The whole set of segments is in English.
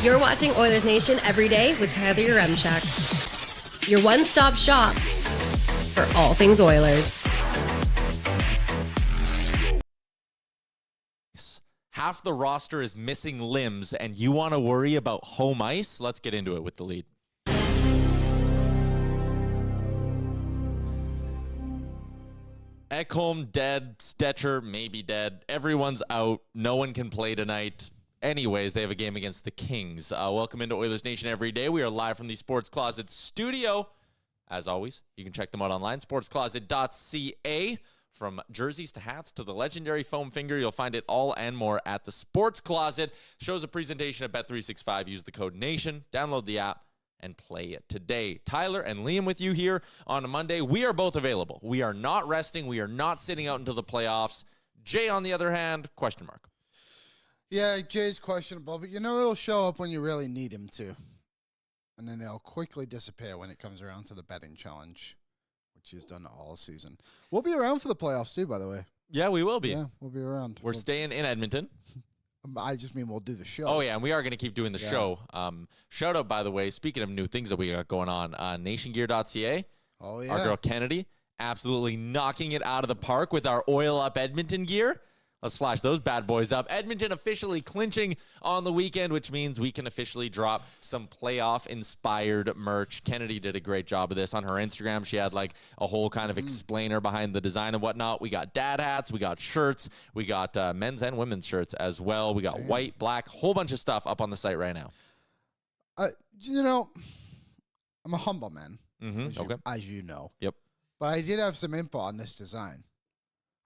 You're watching Oilers Nation every day with Tyler Yaremchuk. Your one-stop shop for all things Oilers. Half the roster is missing limbs, and you want to worry about home ice? Let's get into it with the lead. Ekholm dead, Stetcher maybe dead. Everyone's out. No one can play tonight. Anyways, they have a game against the Kings. Welcome into Oilers Nation every day. We are live from the Sports Closet studio. As always, you can check them out online, sportscloset.ca. From jerseys to hats to the legendary foam finger, you'll find it all and more at the Sports Closet. Shows a presentation at Bet365. Use the code NATION. Download the app and play it today. Tyler and Liam with you here on a Monday. We are both available. We are not resting. We are not sitting out until the playoffs. Jay, on the other hand, question mark. Yeah, Jay's questionable, but he'll show up when you really need him to. And then he'll quickly disappear when it comes around to the betting challenge, which he's done all season. We'll be around for the playoffs too, by the way. Yeah, we will be. Yeah, we'll be around. We're staying in Edmonton. I just mean we'll do the show. Oh, yeah, and we are going to keep doing the show. Shout out, by the way, speaking of new things that we got going on, nationgear.ca. Oh, yeah. Our girl Kennedy, absolutely knocking it out of the park with our Oil Up Edmonton gear. Let's flash those bad boys up. Edmonton officially clinching on the weekend, which means we can officially drop some playoff-inspired merch. Kennedy did a great job of this on her Instagram. She had like a whole kind of explainer behind the design and whatnot. We got dad hats. We got shirts. We got men's and women's shirts as well. We got white, black, whole bunch of stuff up on the site right now. I'm a humble man, as you know. Yep. But I did have some input on this design.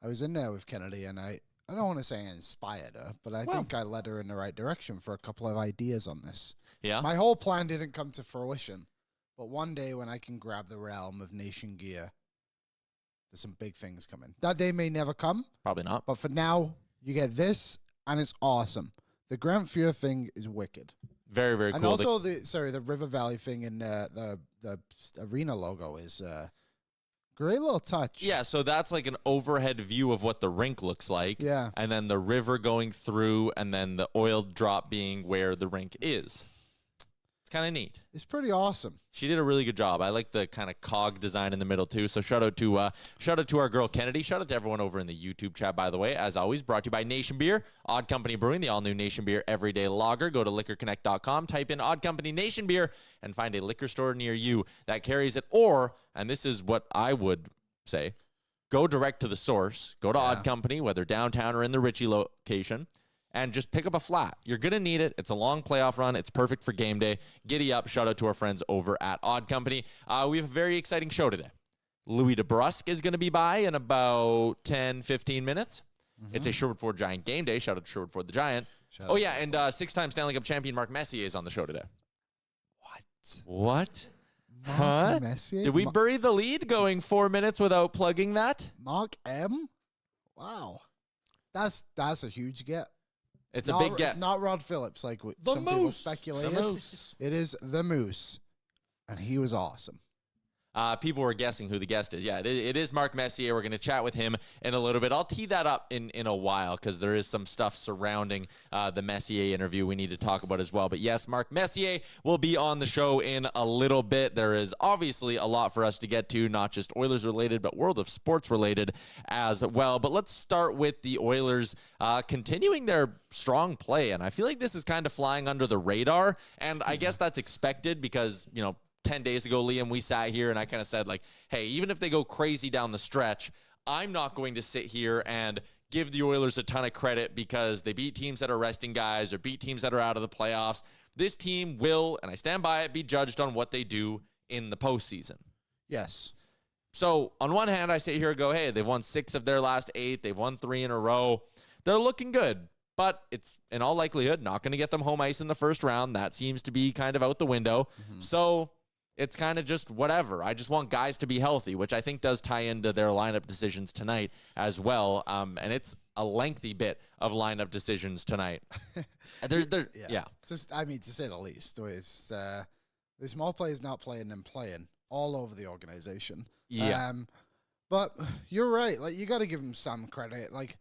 I was in there with Kennedy, and I don't want to say I inspired her, but I think I led her in the right direction for a couple of ideas on this. Yeah. My whole plan didn't come to fruition, but one day when I can grab the realm of Nation Gear, there's some big things coming. That day may never come. Probably not. But for now, you get this, and it's awesome. The Grand Fear thing is wicked. Very, very cool. And also, the River Valley thing in the arena logo is great little touch. Yeah, so that's like an overhead view of what the rink looks like. Yeah. And then the river going through, and then the oil drop being where the rink is. It's kind of neat. It's pretty awesome. She did a really good job. I like the kind of cog design in the middle too. So shout out to our girl Kennedy. Shout out to everyone over in the YouTube chat, by the way. As always, brought to you by Nation Beer, Odd Company Brewing, the all-new Nation Beer Everyday Lager. Go to liquorconnect.com, type in Odd Company Nation Beer, and find a liquor store near you that carries it. Or, and this is what I would say, go direct to the source. Go to Odd Company, whether downtown or in the Ritchie location, and just pick up a flat. You're going to need it. It's a long playoff run. It's perfect for game day. Giddy up. Shout out to our friends over at Odd Company. We have a very exciting show today. Louis DeBrusque is going to be by in about 10, 15 minutes. It's a Sherwood Ford Giant game day. Shout out to Sherwood Ford the Giant. And six-time Stanley Cup champion Mark Messier is on the show today. What? Mark Messier? Did we bury the lead going 4 minutes without plugging that? Mark M? Wow. That's a huge get. It's a big get. It's not Rod Phillips like some people speculated. The Moose. It is the Moose. And he was awesome. People were guessing who the guest is. Yeah, it is Mark Messier. We're going to chat with him in a little bit. I'll tee that up in a while because there is some stuff surrounding the Messier interview we need to talk about as well. But yes, Mark Messier will be on the show in a little bit. There is obviously a lot for us to get to, not just Oilers related, but world of sports related as well. But let's start with the Oilers continuing their strong play. And I feel like this is kind of flying under the radar. And I guess that's expected because, 10 days ago, Liam, we sat here and I kind of said, like, hey, even if they go crazy down the stretch, I'm not going to sit here and give the Oilers a ton of credit because they beat teams that are resting guys or beat teams that are out of the playoffs. This team will, and I stand by it, be judged on what they do in the postseason. Yes. So on one hand, I sit here and go, hey, they've won 6 of their last 8. They've won 3 in a row. They're looking good. But it's, in all likelihood, not going to get them home ice in the first round. That seems to be kind of out the window. So it's kind of just whatever. I just want guys to be healthy, which I think does tie into their lineup decisions tonight as well. And it's a lengthy bit of lineup decisions tonight. Yeah. Just, to say the least, it's, the small players not playing and playing all over the organization. Yeah. But you're right. Like, you got to give them some credit. Like,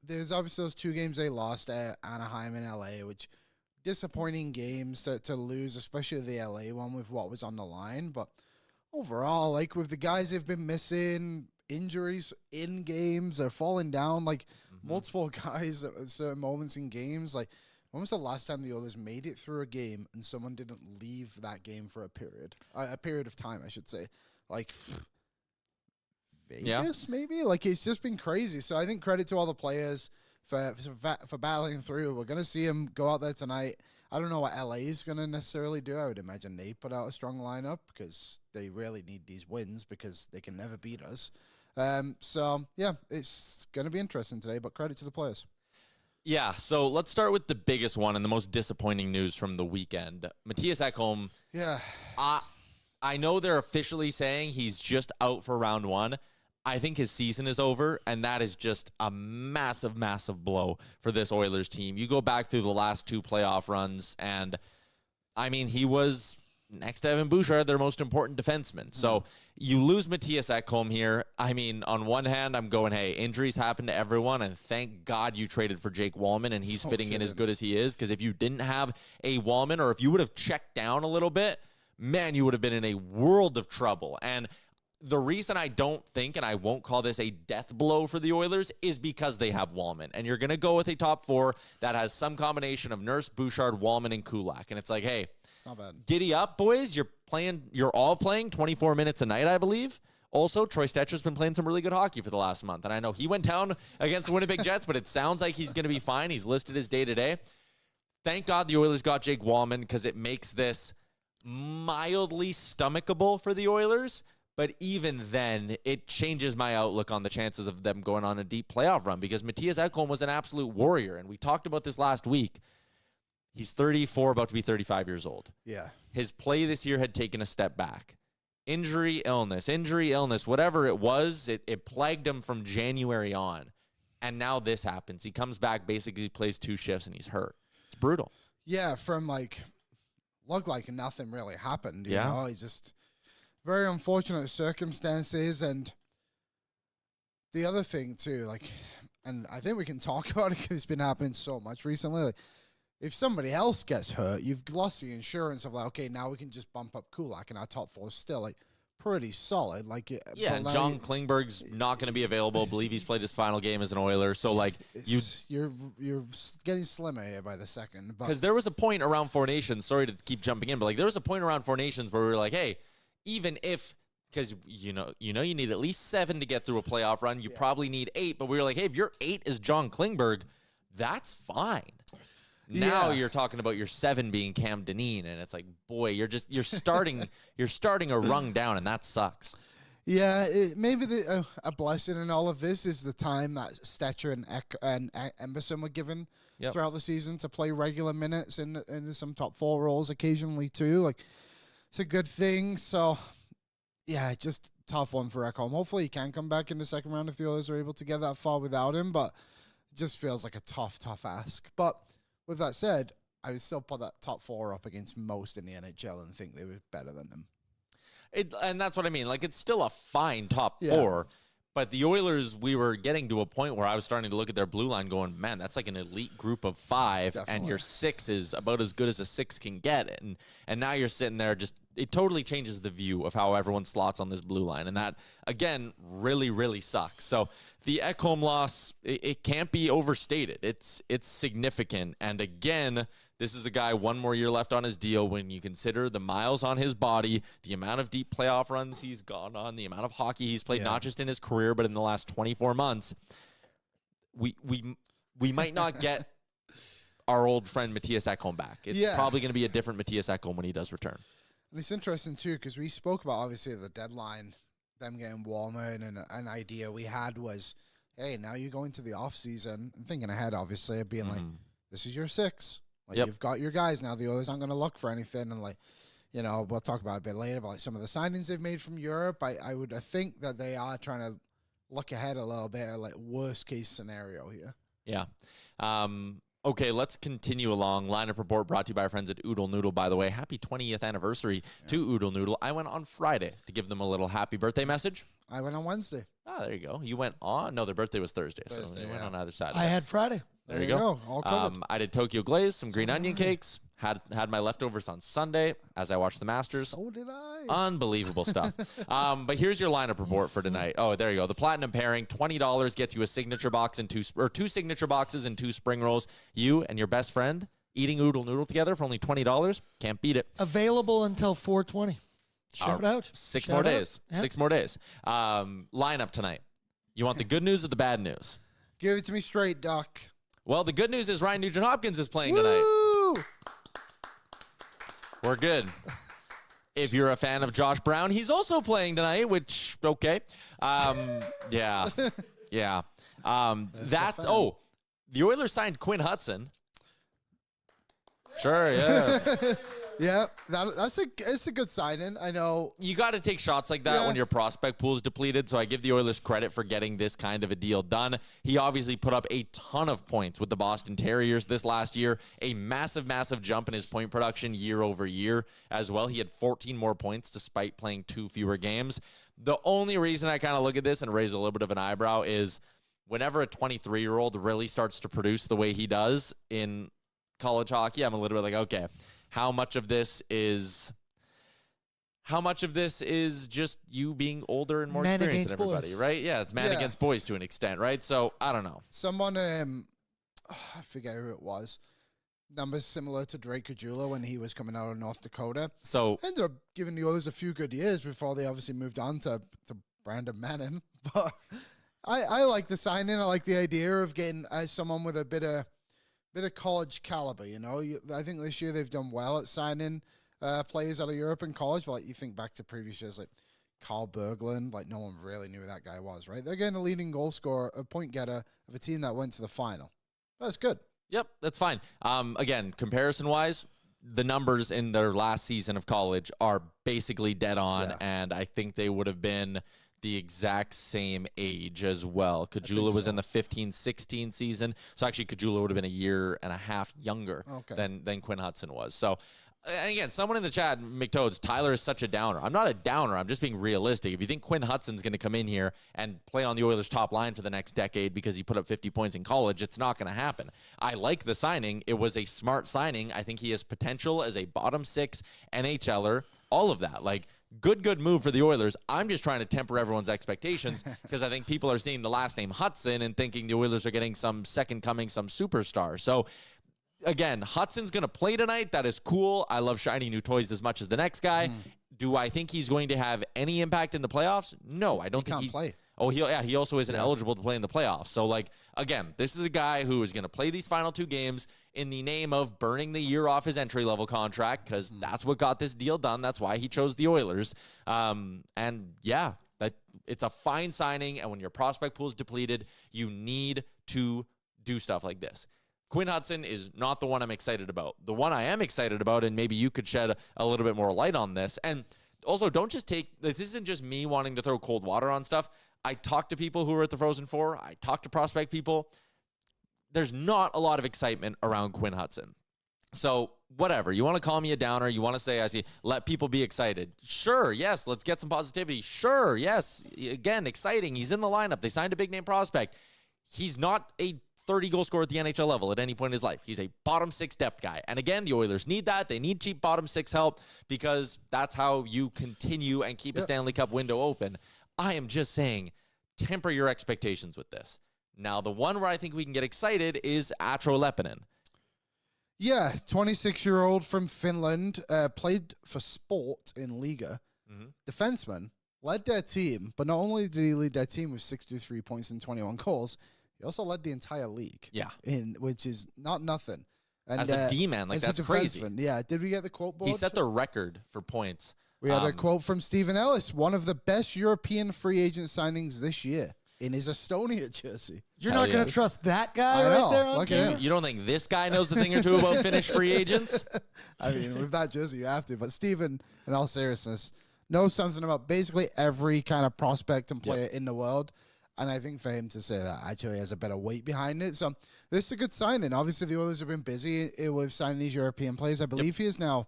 there's obviously those 2 games they lost at Anaheim and LA, which disappointing games to lose, especially the LA one with what was on the line. But overall, like with the guys they've been missing, injuries in games, they're falling down. Like multiple guys at certain moments in games. Like when was the last time the Oilers made it through a game and someone didn't leave that game for a period of time, I should say. Like Vegas, maybe. Like it's just been crazy. So I think credit to all the players for battling through. We're gonna see them go out there tonight. I don't know what LA is going to necessarily do. I would imagine they put out a strong lineup because they really need these wins because they can never beat us. So, yeah, it's going to be interesting today, but credit to the players. Yeah, so let's start with the biggest one and the most disappointing news from the weekend. Mattias Ekholm. Yeah. I know they're officially saying he's just out for round one. I think his season is over, and that is just a massive, massive blow for this Oilers team. You go back through the last 2 playoff runs, and, I mean, he was, next to Evan Bouchard, their most important defenseman. So you lose Mattias Ekholm here. I mean, on one hand, I'm going, hey, injuries happen to everyone, and thank God you traded for Jake Wallman, and he's fitting in as good as he is, because if you didn't have a Wallman, or if you would have checked down a little bit, man, you would have been in a world of trouble. And the reason I don't think, and I won't call this a death blow for the Oilers, is because they have Wallman. And you're going to go with a top 4 that has some combination of Nurse, Bouchard, Wallman, and Kulak. And it's like, hey, not bad. Giddy up, boys. You're all playing 24 minutes a night, I believe. Also, Troy Stetcher's been playing some really good hockey for the last month. And I know he went down against the Winnipeg Jets, but it sounds like he's going to be fine. He's listed as day-to-day. Thank God the Oilers got Jake Wallman because it makes this mildly stomachable for the Oilers. But even then, it changes my outlook on the chances of them going on a deep playoff run because Mattias Ekholm was an absolute warrior. And we talked about this last week. He's 34, about to be 35 years old. Yeah. His play this year had taken a step back. Injury, illness, whatever it was, it plagued him from January on. And now this happens. He comes back, basically plays 2 shifts, and he's hurt. It's brutal. Yeah, looked like nothing really happened. You know, he just... very unfortunate circumstances. And the other thing too, and I think we can talk about it because it's been happening so much recently. Like, if somebody else gets hurt, you've lost the insurance of okay, now we can just bump up Kulak, and our top 4 is still pretty solid. And John Klingberg's not going to be available. I believe he's played his final game as an Oiler. So you're getting slimmer here by the second. Because there was a point around 4 Nations. Sorry to keep jumping in, but there was a point around 4 Nations where we were like, hey. Even if, because you need at least 7 to get through a playoff run, you probably need 8. But we were like, hey, if your 8 is John Klingberg, that's fine. Now you're talking about your 7 being Cam Dineen, and it's like, boy, you're starting a rung down, and that sucks. Yeah, maybe a blessing in all of this is the time that Stetcher and Emberson were given throughout the season to play regular minutes in some top 4 roles occasionally too. It's a good thing. So, yeah, just tough one for Ekholm. Hopefully he can come back in the second round if the Oilers are able to get that far without him, but it just feels like a tough ask. But with that said, I would still put that top 4 up against most in the NHL and think they were better than them. And that's what I mean. It's still a fine top 4. But the Oilers, we were getting to a point where I was starting to look at their blue line going, man, that's like an elite group of 5, and your 6 is about as good as a 6 can get. And now you're sitting there it totally changes the view of how everyone slots on this blue line. And that, again, really, really sucks. So the Ekholm loss, it can't be overstated. It's significant. And again, this is a guy 1 more year left on his deal when you consider the miles on his body, the amount of deep playoff runs he's gone on, the amount of hockey he's played, not just in his career, but in the last 24 months. We might not get our old friend Mattias Ekholm back. It's probably going to be a different Mattias Ekholm when he does return. And it's interesting, too, because we spoke about, obviously, the deadline, them getting Wallman, and an idea we had was, hey, now you go into the offseason, and thinking ahead, obviously, of being this is your 6. You've got your guys now. The Oilers aren't going to look for anything. And, we'll talk about it a bit later about some of the signings they've made from Europe. I would think that they are trying to look ahead a little bit at, worst-case scenario here. Yeah. Okay, let's continue along. Lineup report brought to you by our friends at Oodle Noodle, by the way. Happy 20th anniversary to Oodle Noodle. I went on Friday to give them a little happy birthday message. I went on Wednesday. Oh, there you go. You went on? No, their birthday was Thursday so you went on either side. I had Friday. There you go. All covered. I did Tokyo Glaze, some green onion cakes. Had my leftovers on Sunday as I watched the Masters. So did I. Unbelievable stuff. But here's your lineup report for tonight. Oh, there you go. The platinum pairing, $20 gets you a signature box and two signature boxes and 2 spring rolls. You and your best friend eating oodle noodle together for only $20. Can't beat it. Available until 4/20. Shout out. 6 more days. Yep. 6 more days. Lineup tonight. You want the good news or the bad news? Give it to me straight, Doc. Well, the good news is Ryan Nugent-Hopkins is playing tonight. Woo! We're good. If you're a fan of Josh Brown, he's also playing tonight, which, okay. Yeah. Yeah. The Oilers signed Quinn Hudson. Sure, yeah. Yeah, it's a good signing. I know. You got to take shots like that when your prospect pool is depleted, so I give the Oilers credit for getting this kind of a deal done. He obviously put up a ton of points with the Boston Terriers this last year, a massive, massive jump in his point production year over year as well. He had 14 more points despite playing 2 fewer games. The only reason I kind of look at this and raise a little bit of an eyebrow is whenever a 23-year-old really starts to produce the way he does in college hockey, I'm a little bit like, okay, how much of this is just you being older and more experienced than everybody, right? Yeah, it's man against boys to an extent, right? So I don't know. Someone, I forget who it was. Numbers similar to Drake Caggiula when he was coming out of North Dakota. So ended up giving the Oilers a few good years before they obviously moved on to Brandon Manning. But I like the signing. I like the idea of getting someone with a bit of college caliber, you know. I think this year they've done well at signing players out of Europe and college, but like you think back to previous years, like Carl Berglund, like no one really knew who that guy was, right? They're getting a leading goal scorer, a point getter of a team that went to the final. That's good. Yep, that's fine. Again, comparison-wise, the numbers in their last season of college are basically dead on, and I think they would have been the exact same age as well. Caggiula was in the 15-16 season. So actually Caggiula would have been a year and a half younger than Quinn Hudson was. So, and again, someone in the chat, McToads, Tyler is such a downer. I'm not a downer. I'm just being realistic. If you think Quinn Hudson's going to come in here and play on the Oilers' top line for the next decade because he put up 50 points in college, it's not going to happen. I like the signing. It was a smart signing. I think he has potential as a bottom 6 NHLer, all of that. Like, good move for the Oilers. I'm just trying to temper everyone's expectations because I think people are seeing the last name Hudson and thinking the Oilers are getting some second coming, some superstar. So, again, Hudson's going to play tonight. That is cool. I love shiny new toys as much as the next guy. Do I think he's going to have any impact in the playoffs? No, I don't think he play. Oh, he also isn't eligible to play in the playoffs. So, like, again, this is a guy who is going to play these final 2 games in the name of burning the year off his entry-level contract because that's what got this deal done. That's why he chose the Oilers. And, yeah, it's a fine signing, and when your prospect pool is depleted, you need to do stuff like this. Quinn Hudson is not the one I'm excited about. The one I am excited about, and maybe you could shed a little bit more light on this, and also don't just this isn't just me wanting to throw cold water on stuff. I talked to people who were at the Frozen Four. I talked to prospect people. There's not a lot of excitement around Quinn Hudson. So whatever. You want to call me a downer. You want to say, let people be excited. Sure, yes, let's get some positivity. Sure, yes. Again, exciting. He's in the lineup. They signed a big-name prospect. He's not a 30-goal scorer at the NHL level at any point in his life. He's a bottom 6 depth guy. And again, the Oilers need that. They need cheap bottom 6 help because that's how you continue and keep a Stanley Cup window open. I am just saying, temper your expectations with this. Now, the one where I think we can get excited is Atro Lepinen. Yeah, 26-year-old from Finland, played for Sport in Liga. Defenseman, led their team, but not only did he lead their team with 63 points and 21 goals, he also led the entire league. Yeah. Which is not nothing. And, as a D-man, like that's crazy. Yeah, did we get the quote board? He set the record for points. We had a quote from Stephen Ellis, one of the best European free agent signings this year, in his Estonia jersey. You're not going to trust that guy right there on camera? You don't think this guy knows a thing or two about Finnish free agents? I mean, with that jersey, you have to. But Stephen, in all seriousness, knows something about basically every kind of prospect and player in the world. And I think for him to say that actually has a better weight behind it. So this is a good signing. Obviously, the Oilers have been busy with signing these European players. I believe he is now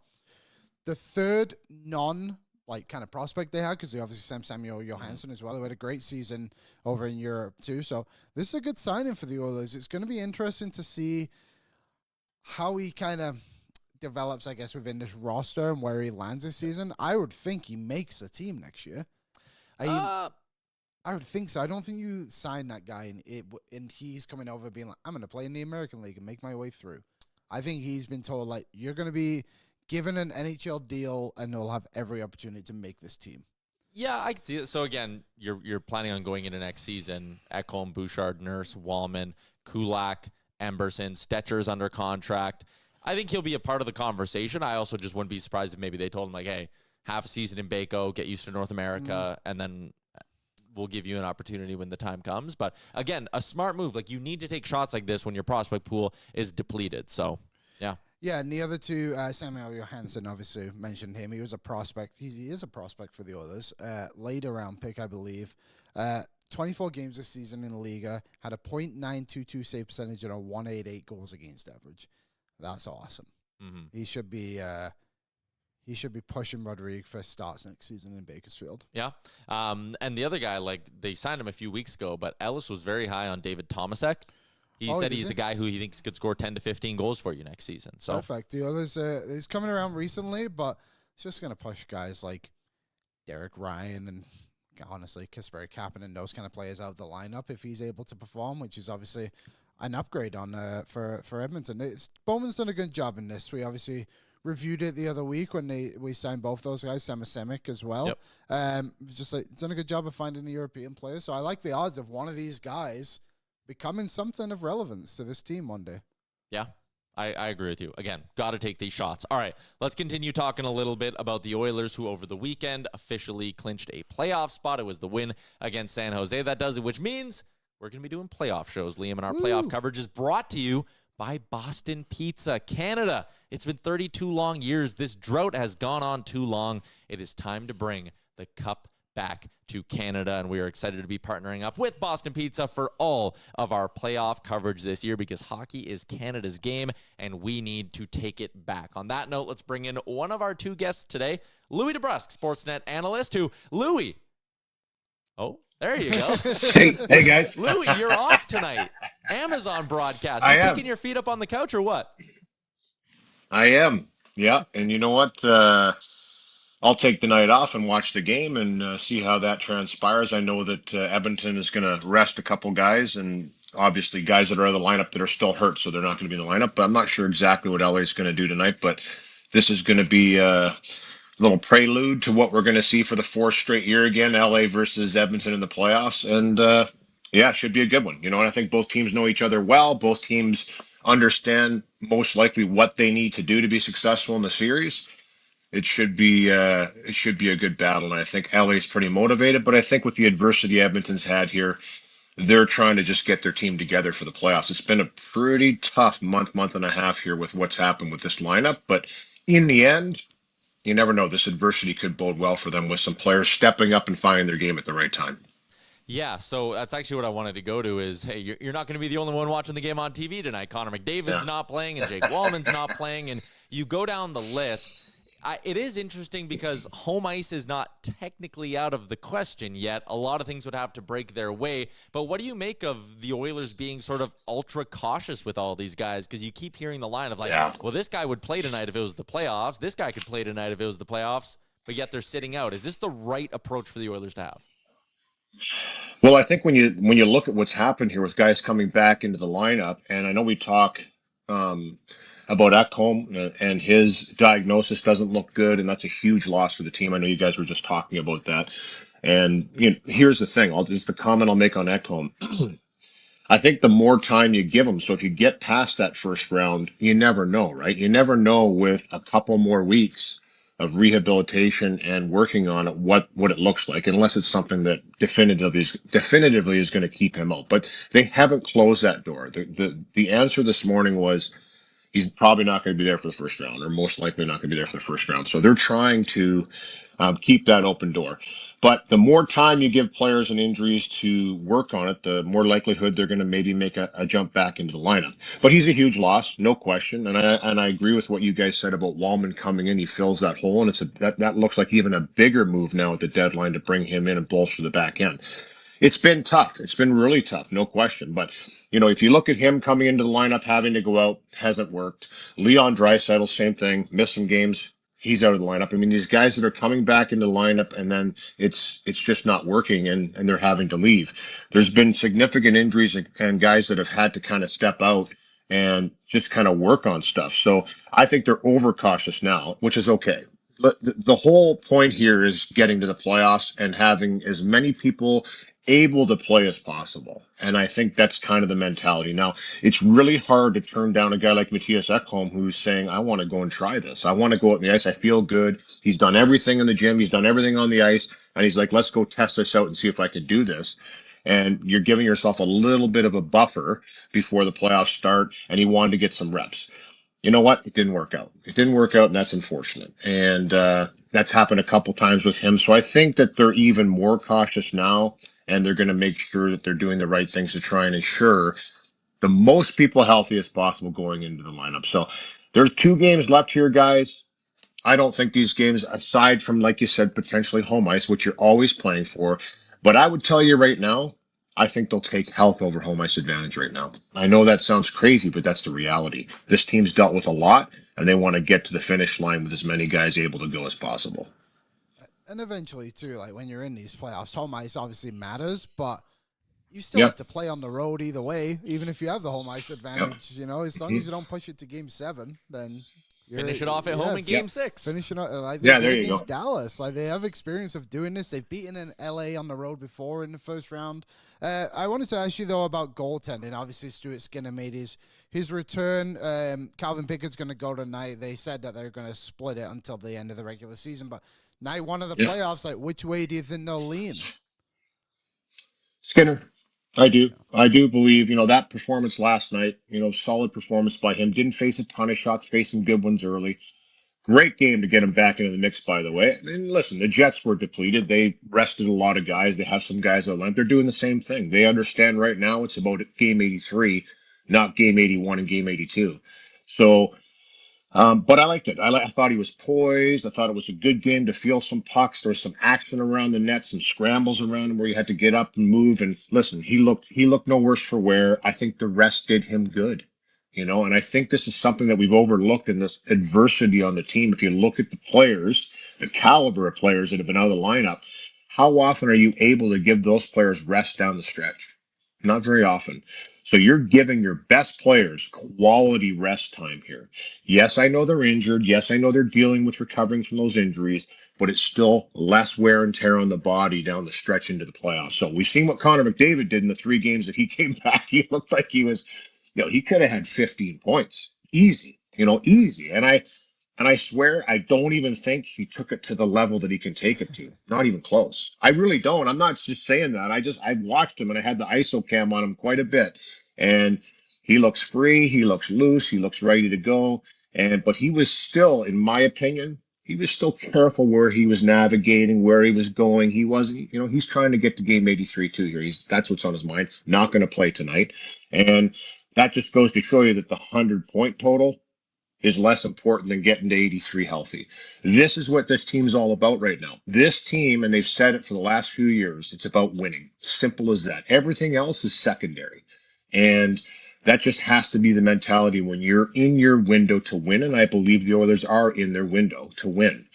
the 3rd like kind of prospect they had, because they obviously sent Samuel Johansson as well. They had a great season over in Europe too. So this is a good signing for the Oilers. It's going to be interesting to see how he kind of develops, I guess, within this roster and where he lands this season. I would think he makes a team next year. I would think so. I don't think you sign that guy and he's coming over being like, I'm going to play in the American League and make my way through. I think he's been told, like, you're going to be given an NHL deal and he'll have every opportunity to make this team. Yeah, I can see it. So, again, you're planning on going into next season. Ekholm, Bouchard, Nurse, Wallman, Kulak, Emberson, Stetcher's under contract. I think he'll be a part of the conversation. I also just wouldn't be surprised if maybe they told him, like, hey, half a season in Baco, get used to North America, and then we'll give you an opportunity when the time comes. But, again, a smart move. Like, you need to take shots like this when your prospect pool is depleted. So, yeah. Yeah, and the other two, Samuel Johansson, obviously mentioned him. He was a prospect. He is a prospect for the Oilers. Later round pick, I believe. 24 games this season in the Liga. Had a .922 save percentage and a 188 goals against average. That's awesome. Mm-hmm. He should be pushing Rodrigue for starts next season in Bakersfield. Yeah. And the other guy, like, they signed him a few weeks ago, but Ellis was very high on David Tomasek. He said he's a guy who he thinks could score 10 to 15 goals for you next season. So perfect. The others, he's coming around recently, but it's just going to push guys like Derek Ryan and, honestly, Kasperi Kapanen and those kind of players out of the lineup if he's able to perform, which is obviously an upgrade on for Edmonton. Bowman's done a good job in this. We obviously reviewed it the other week when we signed both those guys, Samasemic as well. Yep. Just like, done a good job of finding the European players. So I like the odds of one of these guys becoming something of relevance to this team one day. Yeah, I agree with you. Again, got to take these shots. All right, let's continue talking a little bit about the Oilers, who over the weekend officially clinched a playoff spot. It was the win against San Jose that does it, which means we're going to be doing playoff shows, Liam, and our playoff coverage is brought to you by Boston Pizza Canada. It's been 32 long years. This drought has gone on too long. It is time to bring the cup back to Canada, and we are excited to be partnering up with Boston Pizza for all of our playoff coverage this year, because hockey is Canada's game, and we need to take it back. On that note, let's bring in one of our two guests today, Louis DeBrusque, Sportsnet analyst, Louis. Oh, there you go. Hey guys. Louis, you're off tonight. Amazon broadcast. You kicking your feet up on the couch or what? I am. Yeah, and you know what? I'll take the night off and watch the game and see how that transpires. I know that Edmonton is going to rest a couple guys, and obviously guys that are in the lineup that are still hurt, so they're not going to be in the lineup. But I'm not sure exactly what LA is going to do tonight, but this is going to be a little prelude to what we're going to see for the fourth straight year again, LA versus Edmonton in the playoffs. And yeah, it should be a good one. You know, and I think both teams know each other well. Both teams understand most likely what they need to do to be successful in the series. It should be a good battle, and I think LA is pretty motivated. But I think with the adversity Edmonton's had here, they're trying to just get their team together for the playoffs. It's been a pretty tough month and a half here with what's happened with this lineup. But in the end, you never know. This adversity could bode well for them with some players stepping up and finding their game at the right time. Yeah, so that's actually what I wanted to go to is, hey, you're not going to be the only one watching the game on TV tonight. Connor McDavid's not playing and Jake Wallman's not playing. And you go down the list. It is interesting because home ice is not technically out of the question yet. A lot of things would have to break their way. But what do you make of the Oilers being sort of ultra cautious with all these guys? Because you keep hearing the line of like, well, this guy would play tonight if it was the playoffs. This guy could play tonight if it was the playoffs. But yet they're sitting out. Is this the right approach for the Oilers to have? Well, I think when you look at what's happened here with guys coming back into the lineup, and I know we talk about Ekholm and his diagnosis doesn't look good, and that's a huge loss for the team. I know you guys were just talking about that. And you know, here's the thing. Just the comment I'll make on Ekholm. I think the more time you give him, so if you get past that first round, you never know, right? You never know with a couple more weeks of rehabilitation and working on it what it looks like, unless it's something that definitively is going to keep him out. But they haven't closed that door. The answer this morning was, he's probably not going to be there for the first round, or most likely not going to be there for the first round. So they're trying to keep that open door. But the more time you give players and injuries to work on it, the more likelihood they're going to maybe make a jump back into the lineup. But he's a huge loss, no question. And I agree with what you guys said about Wallman coming in. He fills that hole, and that looks like even a bigger move now at the deadline to bring him in and bolster the back end. It's been tough. It's been really tough, no question. But, if you look at him coming into the lineup, having to go out, hasn't worked. Leon Draisaitl, same thing, missed some games. He's out of the lineup. I mean, these guys that are coming back into the lineup and then it's just not working and they're having to leave. There's been significant injuries and guys that have had to kind of step out and just kind of work on stuff. So I think they're overcautious now, which is okay. But the whole point here is getting to the playoffs and having as many people able to play as possible. And I think that's kind of the mentality. Now, it's really hard to turn down a guy like Matthias Ekholm who's saying, I want to go and try this. I want to go out on the ice. I feel good. He's done everything in the gym. He's done everything on the ice. And he's like, let's go test this out and see if I can do this. And you're giving yourself a little bit of a buffer before the playoffs start. And he wanted to get some reps. You know what? It didn't work out. It didn't work out, and that's unfortunate. And that's happened a couple times with him. So I think that they're even more cautious now, and they're going to make sure that they're doing the right things to try and ensure the most people healthy as possible going into the lineup. So there's 2 games left here, guys. I don't think these games, aside from, like you said, potentially home ice, which you're always playing for, but I would tell you right now, I think they'll take health over home ice advantage right now. I know that sounds crazy, but that's the reality. This team's dealt with a lot, and they want to get to the finish line with as many guys able to go as possible. And eventually, too, like when you're in these playoffs, home ice obviously matters, but you still have to play on the road either way, even if you have the home ice advantage. As long as you don't push it to Game 7, then finish it off at home in Game 6. Finish it off. Like there you go. Dallas. Like they have experience of doing this. They've beaten in LA on the road before in the first round. I wanted to ask you though about goaltending. Obviously, Stuart Skinner made his return. Calvin Pickett's going to go tonight. They said that they're going to split it until the end of the regular season. But night 1 of the playoffs, like which way do you think they'll lean? Skinner. I do believe, that performance last night, solid performance by him. Didn't face a ton of shots, faced some good ones early. Great game to get him back into the mix, by the way. And listen, the Jets were depleted. They rested a lot of guys. They have some guys on length. They're doing the same thing. They understand right now it's about Game 83, not Game 81 and Game 82. So, but I liked it. I thought he was poised. I thought it was a good game to feel some pucks. There was some action around the net, some scrambles around him where you had to get up and move. And listen, he looked no worse for wear. I think the rest did him good, and I think this is something that we've overlooked in this adversity on the team. If you look at the players, the caliber of players that have been out of the lineup, how often are you able to give those players rest down the stretch? Not very often. So you're giving your best players quality rest time here. Yes, I know they're injured. Yes, I know they're dealing with recovering from those injuries, but it's still less wear and tear on the body down the stretch into the playoffs. So we've seen what Connor McDavid did in the 3 games that he came back. He looked like he was, he could have had 15 points. Easy, easy. And I swear, I don't even think he took it to the level that he can take it to. Not even close. I really don't. I'm not just saying that. I watched him and I had the ISO cam on him quite a bit. And he looks free. He looks loose. He looks ready to go. But he was still, in my opinion, he was still careful where he was navigating, where he was going. He wasn't, he's trying to get to Game 83 too here. That's what's on his mind. Not going to play tonight. And that just goes to show you that the 100-point total is less important than getting to 83 healthy. This is what this team's all about right now. This team, and they've said it for the last few years, it's about winning. Simple as that. Everything else is secondary. And that just has to be the mentality when you're in your window to win. And I believe the Oilers are in their window to win.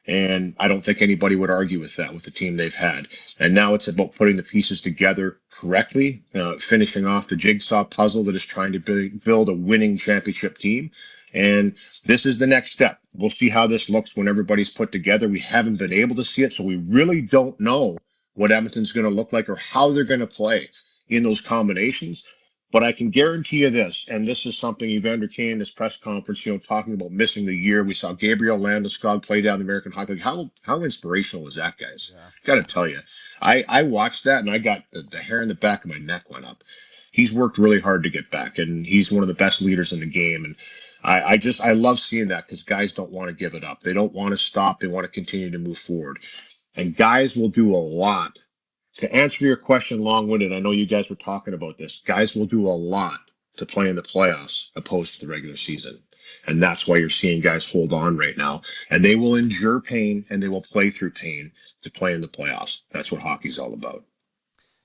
And I don't think anybody would argue with that with the team they've had. And now it's about putting the pieces together correctly, finishing off the jigsaw puzzle that is trying to build a winning championship team. And this is the next step. We'll see how this looks when everybody's put together. We haven't been able to see it, so we really don't know what Edmonton's going to look like or how they're going to play in those combinations. But I can guarantee you this, and this is something Evander Kane in his press conference, talking about missing the year. We saw Gabriel Landeskog play down the American Hockey League. How inspirational is that, guys? Yeah. Got to tell you, I watched that and I got the hair in the back of my neck went up. He's worked really hard to get back, and he's one of the best leaders in the game. And I love seeing that because guys don't want to give it up. They don't want to stop. They want to continue to move forward. And guys will do a lot. To answer your question long-winded, I know you guys were talking about this. Guys will do a lot to play in the playoffs opposed to the regular season. And that's why you're seeing guys hold on right now. And they will endure pain and they will play through pain to play in the playoffs. That's what hockey's all about.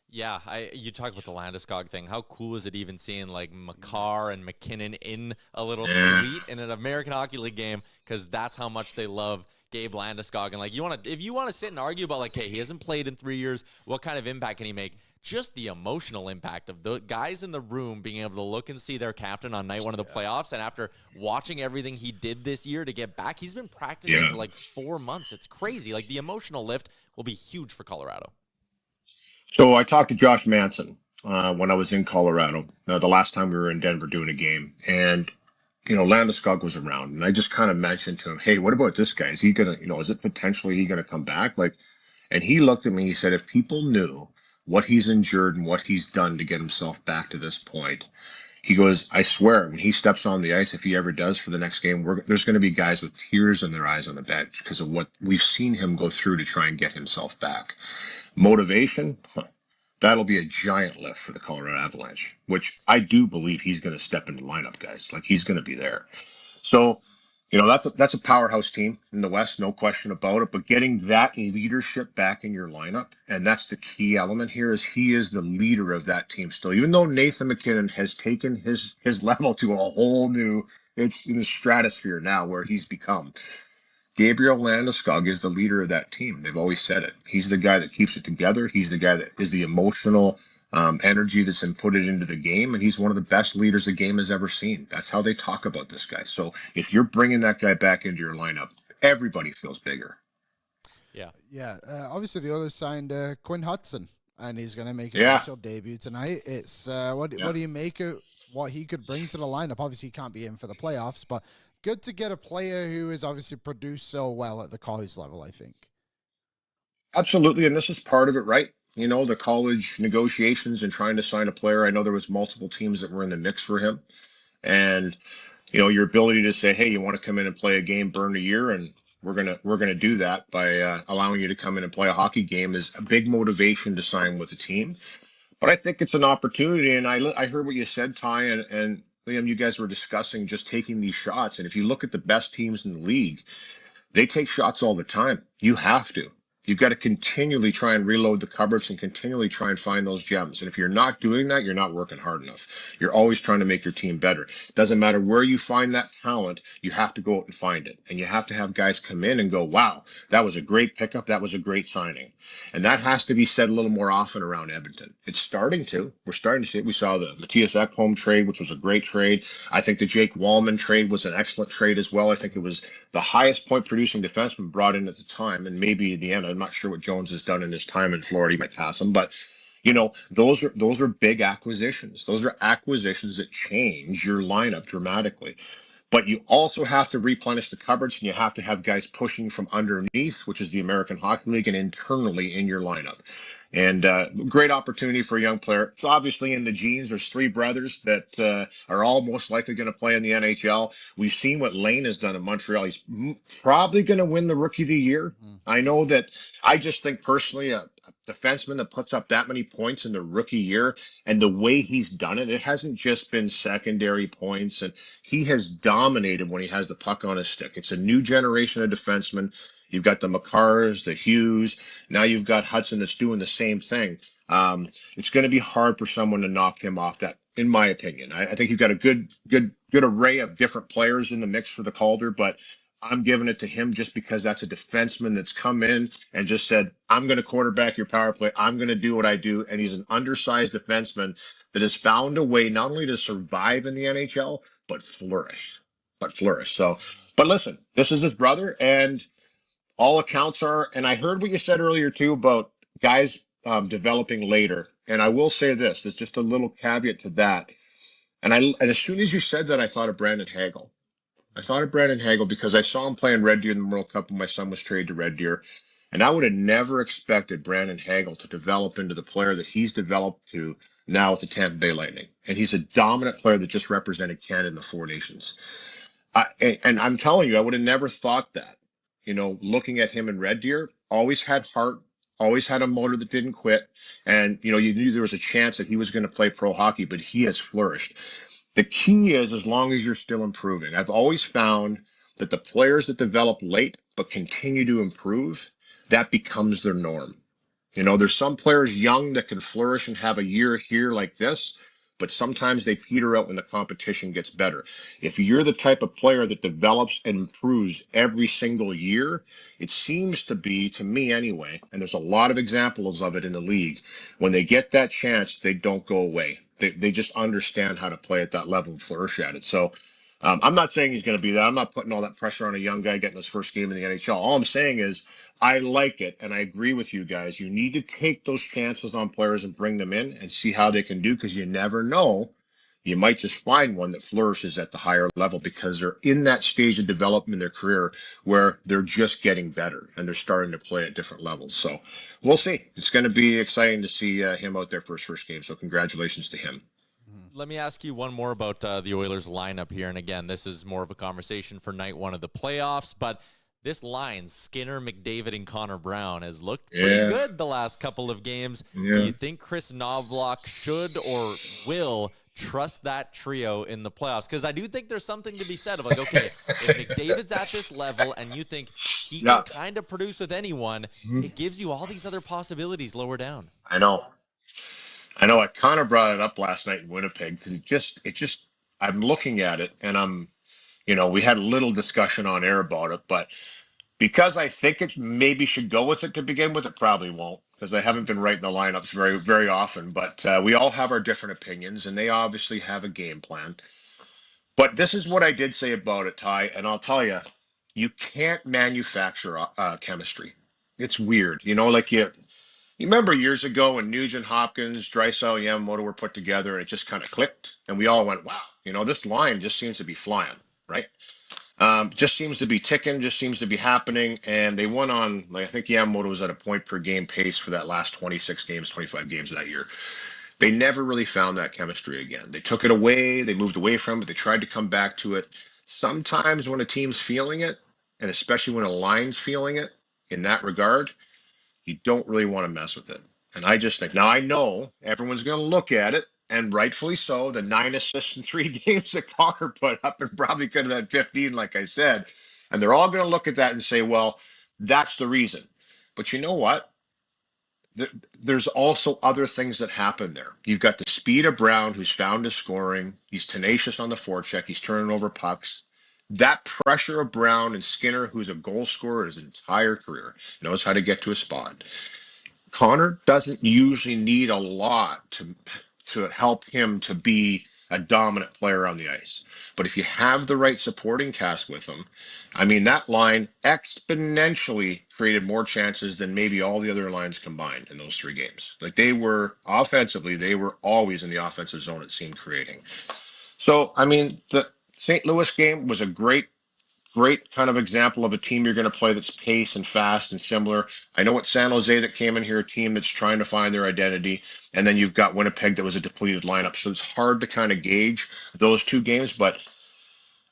Yeah, you talk about the Landeskog thing. How cool is it even seeing like Makar and McKinnon in a little suite in an American Hockey League game? Because that's how much they love Gabe Landeskog. And like if you want to sit and argue about like, hey, he hasn't played in 3 years, what kind of impact can he make? Just the emotional impact of the guys in the room being able to look and see their captain on night one of the playoffs. And after watching everything he did this year to get back, he's been practicing for like 4 months. It's crazy. Like the emotional lift will be huge for Colorado. So I talked to Josh Manson when I was in Colorado, the last time we were in Denver doing a game. And, Landeskog was around. And I just kind of mentioned to him, hey, what about this guy? Is he going to, is it potentially he going to come back? And he looked at me, he said, if people knew what he's endured and what he's done to get himself back to this point, he goes, I swear, when he steps on the ice, if he ever does for the next game, there's going to be guys with tears in their eyes on the bench because of what we've seen him go through to try and get himself back. Motivation, that'll be a giant lift for the Colorado Avalanche, which I do believe he's going to step into the lineup, guys. Like he's going to be there. So, that's a powerhouse team in the West, no question about it. But getting that leadership back in your lineup, and that's the key element here, is he is the leader of that team still. Even though Nathan McKinnon has taken his level to a whole new, it's in the stratosphere now where he's become. Gabriel Landeskog is the leader of that team. They've always said it. He's the guy that keeps it together. He's the guy that is the emotional energy that's inputted into the game, and he's one of the best leaders the game has ever seen. That's how they talk about this guy. So if you're bringing that guy back into your lineup, everybody feels bigger. Yeah. Yeah. Obviously, the Oilers signed Quinn Hudson, and he's going to make his actual debut tonight. It's what do you make of what he could bring to the lineup? Obviously, he can't be in for the playoffs, but good to get a player who has obviously produced so well at the college level, I think. Absolutely, and this is part of it, right? The college negotiations and trying to sign a player. I know there was multiple teams that were in the mix for him. And, your ability to say, hey, you want to come in and play a game, burn a year, and we're gonna do that by allowing you to come in and play a hockey game is a big motivation to sign with the team. But I think it's an opportunity, and I heard what you said, Ty, and Liam, you guys were discussing just taking these shots. And if you look at the best teams in the league, they take shots all the time. You have to. You've got to continually try and reload the cupboards and continually try and find those gems. And if you're not doing that, you're not working hard enough. You're always trying to make your team better. Doesn't matter where you find that talent, you have to go out and find it. And you have to have guys come in and go, wow, that was a great pickup. That was a great signing. And that has to be said a little more often around Edmonton. It's starting to. We're starting to see it. We saw the Matthias Ekholm trade, which was a great trade. I think the Jake Wallman trade was an excellent trade as well. I think it was the highest point producing defenseman brought in at the time. And maybe in the end, I'm not sure what Jones has done in his time in Florida. He might pass him, but those are big acquisitions. Those are acquisitions that change your lineup dramatically. But you also have to replenish the cupboards, and you have to have guys pushing from underneath, which is the American Hockey League, and internally in your lineup. And great opportunity for a young player. It's obviously in the genes. There's three brothers that are all most likely going to play in the NHL. We've seen what Lane has done in Montreal. He's probably going to win the Rookie of the Year. I know that. I just think personally a defenseman that puts up that many points in the rookie year and the way he's done it, it hasn't just been secondary points, and he has dominated when he has the puck on his stick. It's a new generation of defensemen. You've got the Makars, the Hughes. Now you've got Hudson that's doing the same thing. It's going to be hard for someone to knock him off that, in my opinion. I think you've got a good array of different players in the mix for the Calder, but I'm giving it to him just because that's a defenseman that's come in and just said, I'm going to quarterback your power play. I'm going to do what I do. And he's an undersized defenseman that has found a way not only to survive in the NHL, but flourish. So, but listen, this is his brother, and all accounts are, and I heard what you said earlier too about guys developing later. And I will say this, there's just a little caveat to that. And as soon as you said that, I thought of Brandon Hagel. I thought of Brandon Hagel because I saw him play in Red Deer in the World Cup when my son was traded to Red Deer. And I would have never expected Brandon Hagel to develop into the player that he's developed to now with the Tampa Bay Lightning. And he's a dominant player that just represented Canada in the Four Nations. And I'm telling you, I would have never thought that. You know, looking at him in Red Deer, always had heart, always had a motor that didn't quit. And, you know, you knew there was a chance that he was going to play pro hockey, but he has flourished. The key is as long as you're still improving. I've always found that the players that develop late but continue to improve, that becomes their norm. You know, there's some players young that can flourish and have a year here like this, but sometimes they peter out when the competition gets better. If you're the type of player that develops and improves every single year, it seems to be, to me anyway, and there's a lot of examples of it in the league, when they get that chance, they don't go away. They just understand how to play at that level and flourish at it. So I'm not saying he's going to be that. I'm not putting all that pressure on a young guy getting his first game in the NHL. All I'm saying is I like it, and I agree with you guys. You need to take those chances on players and bring them in and see how they can do, because you never know. You might just find one that flourishes at the higher level because they're in that stage of development in their career where they're just getting better and they're starting to play at different levels. So we'll see. It's going to be exciting to see him out there for his first game. So congratulations to him. Let me ask you one more about the Oilers lineup here. And again, this is more of a conversation for night one of the playoffs, but this line, Skinner, McDavid, and Connor Brown, has looked pretty good the last couple of games. Do you think Chris Knobloch should or will trust that trio in the playoffs? Because I do think there's something to be said of like, okay, if McDavid's at this level and you think he can kind of produce with anyone, it gives you all these other possibilities lower down. I know. I kind of brought it up last night in Winnipeg because it just, I'm looking at it and we had a little discussion on air about it, but because I think it maybe should go with it to begin with, it probably won't, because I haven't been writing the lineups very, very often. But we all have our different opinions, and they obviously have a game plan. But this is what I did say about it, Ty, and I'll tell you, you can't manufacture chemistry. It's weird. You know, like you remember years ago when Nugent Hopkins, Draisaitl, Yamamoto were put together, and it just kind of clicked, and we all went, wow, this line just seems to be flying, right? Just seems to be ticking, just seems to be happening. And they went on, I think Yamamoto was at a point per game pace for that last 26 games, 25 games of that year. They never really found that chemistry again. They took it away. They moved away from it. They tried to come back to it. Sometimes when a team's feeling it, and especially when a line's feeling it in that regard, you don't really want to mess with it. And I just think, now I know everyone's going to look at it, and rightfully so, the 9 assists in 3 games that Connor put up and probably could have had 15, like I said. And they're all going to look at that and say, well, that's the reason. But you know what? There's also other things that happen there. You've got the speed of Brown, who's found his scoring. He's tenacious on the forecheck. He's turning over pucks. That pressure of Brown and Skinner, who's a goal scorer his entire career, knows how to get to a spot. Connor doesn't usually need a lot to help him to be a dominant player on the ice. But if you have the right supporting cast with him, I mean, that line exponentially created more chances than maybe all the other lines combined in those 3 games. Like, they were offensively, they were always in the offensive zone, it seemed, creating. So, I mean, the St. Louis game was a great kind of example of a team you're going to play that's pace and fast and similar. I know it's San Jose that came in here, a team that's trying to find their identity. And then you've got Winnipeg that was a depleted lineup. So it's hard to kind of gauge those 2 games, but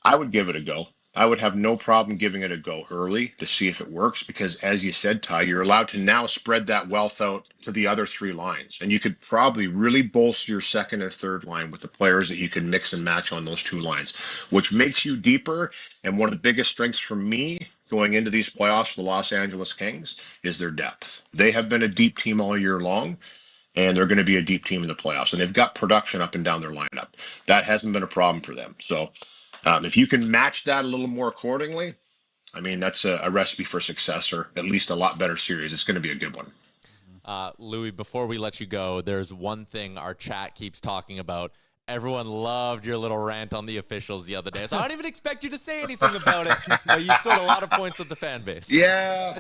I would give it a go. I would have no problem giving it a go early to see if it works, because as you said, Ty, you're allowed to now spread that wealth out to the other 3 lines. And you could probably really bolster your second and third line with the players that you can mix and match on those 2 lines, which makes you deeper. And one of the biggest strengths for me going into these playoffs for the Los Angeles Kings is their depth. They have been a deep team all year long, and they're going to be a deep team in the playoffs. And they've got production up and down their lineup. That hasn't been a problem for them. So if you can match that a little more accordingly, I mean, that's a recipe for success, or at least a lot better series. It's going to be a good one. Louis, before we let you go, there's one thing our chat keeps talking about. Everyone loved your little rant on the officials the other day. So I don't even expect you to say anything about it, but you scored a lot of points with the fan base. Yeah.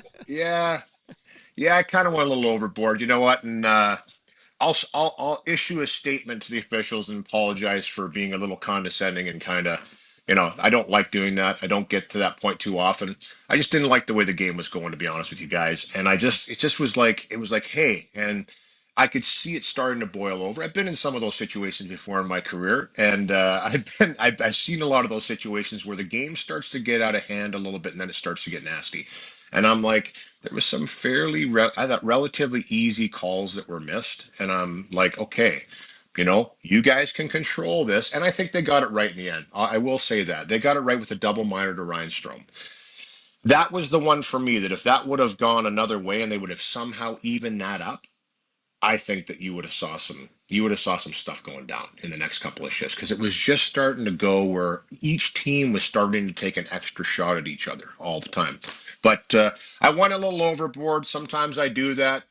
Yeah, I kind of went a little overboard. You know what? And I'll issue a statement to the officials and apologize for being a little condescending and kind of, I don't like doing that. I don't get to that point too often. I just didn't like the way the game was going, to be honest with you guys. And it just was like, hey, and I could see it starting to boil over. I've been in some of those situations before in my career, and I've seen a lot of those situations where the game starts to get out of hand a little bit, and then it starts to get nasty. And I'm like, there was some I thought relatively easy calls that were missed, and I'm like, okay, you guys can control this, and I think they got it right in the end. I will say that they got it right with the double minor to Reinstrom. That was the one for me that if that would have gone another way and they would have somehow evened that up, I think that you would have saw some stuff going down in the next couple of shifts, because it was just starting to go where each team was starting to take an extra shot at each other all the time. But I went a little overboard. Sometimes I do that.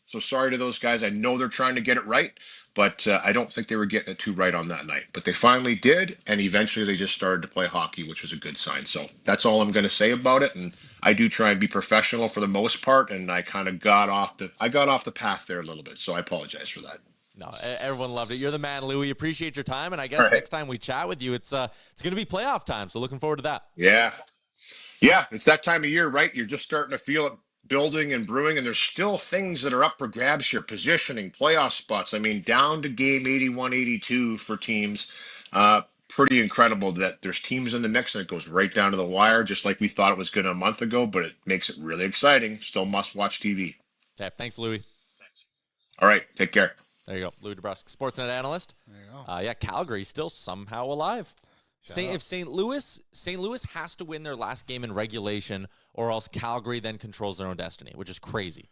So sorry to those guys. I know they're trying to get it right, but I don't think they were getting it too right on that night. But they finally did, and eventually they just started to play hockey, which was a good sign. So that's all I'm going to say about it. And I do try and be professional for the most part, and I kind of got off the path there a little bit. So I apologize for that. No, everyone loved it. You're the man, Louie. Appreciate your time, and I guess next time we chat with you, it's going to be playoff time. So looking forward to that. Yeah, it's that time of year, right? You're just starting to feel it building and brewing, and there's still things that are up for grabs here. Positioning, playoff spots. I mean, down to game 81, 82 for teams. Pretty incredible that there's teams in the mix, and it goes right down to the wire, just like we thought it was going to a month ago, but it makes it really exciting. Still must-watch TV. Yeah, thanks, Louie. All right, take care. There you go. Louie DeBrusk, Sportsnet analyst. There you go. Yeah, Calgary still somehow alive. If St. Louis has to win their last game in regulation, or else Calgary then controls their own destiny, which is crazy.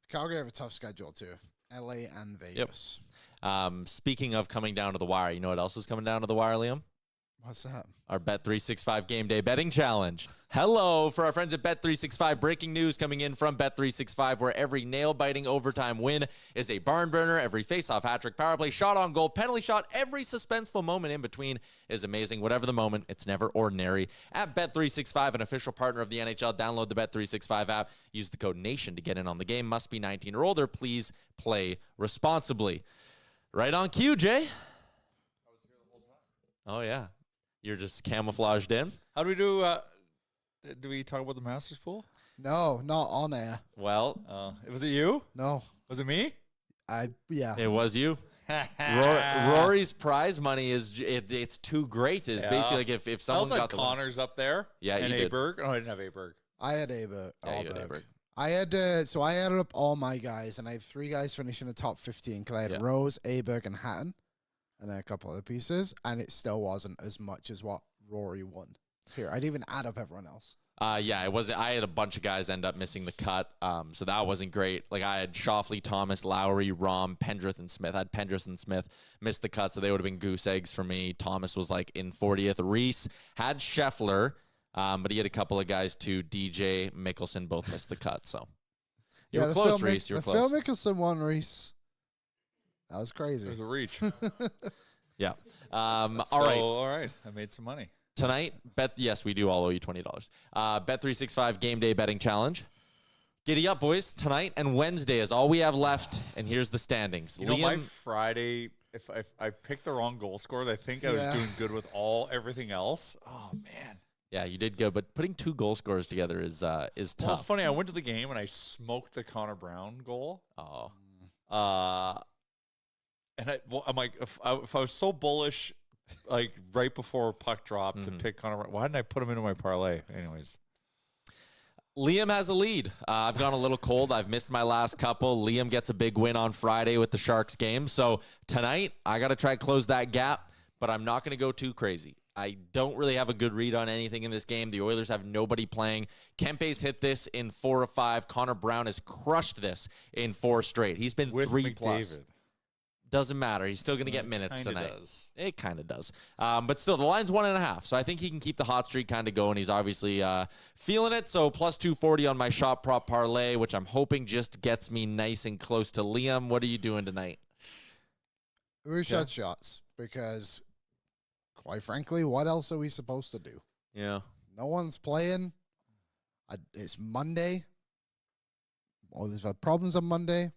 Calgary have a tough schedule too. LA and Vegas. Yep. Speaking of coming down to the wire, you know what else is coming down to the wire, Liam? What's that? Our Bet365 Game Day Betting Challenge. Hello, for our friends at Bet365. Breaking news coming in from Bet365, where every nail-biting overtime win is a barn burner. Every face-off, hat-trick, power play, shot on goal, penalty shot, every suspenseful moment in between is amazing. Whatever the moment, it's never ordinary. At Bet365, an official partner of the NHL, download the Bet365 app. Use the code NATION to get in on the game. Must be 19 or older. Please play responsibly. Right on cue, Jay. I was here the whole time. Oh, yeah. You're just camouflaged in? How do we do? Do we talk about the Masters pool? No, not on air. Well, was it you? No. Was it me? Yeah. It was you. Rory's prize money it's too great. It's basically like if someone got the Connors up there. Yeah, and you Aberg. Oh, I didn't have Aberg. I had Aberg. Yeah, you had Aberg. I had so I added up all my guys, and I had 3 guys finishing the top 15 because I had Rose, Aberg, and Hatton, and then a couple other pieces, and it still wasn't as much as what Rory won. Here, I didn't even add up everyone else. Yeah, it wasn't. I had a bunch of guys end up missing the cut, so that wasn't great. Like I had Shoffley, Thomas, Lowry, Rom, Pendrith, and Smith. I had Pendrith and Smith miss the cut, so they would have been goose eggs for me. Thomas was like in 40th. Reese had Scheffler, but he had a couple of guys too. DJ, Mickelson both missed the cut, so you were close, Reese. You were close. Phil Mickelson won, Reese. That was crazy. It was a reach. Yeah. All right. I made some money. Tonight, yes, we do all owe you $20. Bet365 Game Day Betting Challenge. Giddy up, boys. Tonight and Wednesday is all we have left, and here's the standings. You know, my Friday, if I picked the wrong goal scorers, I think I was doing good with everything else. Oh, man. Yeah, you did good, but putting 2 goal scorers together is tough. Well, it's funny. I went to the game, and I smoked the Connor Brown goal. Oh. And I'm like, if I was so bullish, like right before puck drop to pick Connor Brown, why didn't I put him into my parlay? Anyways. Liam has a lead. I've gone a little cold. I've missed my last couple. Liam gets a big win on Friday with the Sharks game. So tonight, I got to try to close that gap, but I'm not going to go too crazy. I don't really have a good read on anything in this game. The Oilers have nobody playing. Kempe's hit this in 4 of 5. Connor Brown has crushed this in 4 straight. He's been with 3+. McDavid. Doesn't matter. He's still going to get minutes kinda tonight. Does. It kind of does. But still, the line's 1.5. So I think he can keep the hot streak kind of going. He's obviously feeling it. So plus 240 on my shot prop parlay, which I'm hoping just gets me nice and close to Liam. What are you doing tonight? We shot shots because, quite frankly, what else are we supposed to do? Yeah. No one's playing. It's Monday. Oilers had problems on Monday.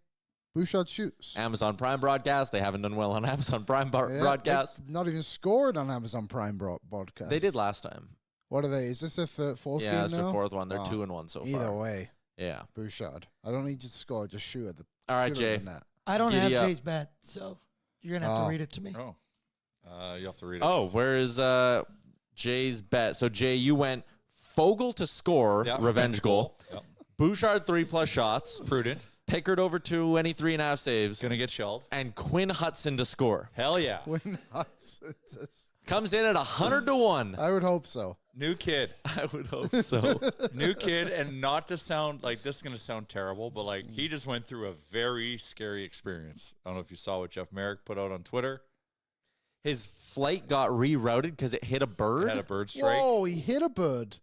Bouchard shoots. Amazon Prime broadcast. They haven't done well on Amazon Prime broadcast. Not even scored on Amazon Prime broadcast. They did last time. What are they? Is this a fourth game now? Yeah, it's the fourth one. They're 2-1 so far. Either way. Yeah. Bouchard. I don't need you to score. Just shoot at the. All right, Jay. I don't have Giddy up. Jay's bet, so you're going to have to read it to me. Oh. You have to read it. Oh, where is Jay's bet? So, Jay, you went Fogle to score, revenge goal. Yep. Bouchard 3+ shots. Prudent. Pickard over 2, any 3.5 saves. Going to get shelled. And Quinn Hudson to score. Hell yeah. Quinn Hudson. Comes in at 100-1. I would hope so. New kid. I would hope so. New kid, and not to sound like this is going to sound terrible, but like he just went through a very scary experience. I don't know if you saw what Jeff Merrick put out on Twitter. His flight got rerouted because it hit a bird. It had a bird strike. Whoa, he hit a bird.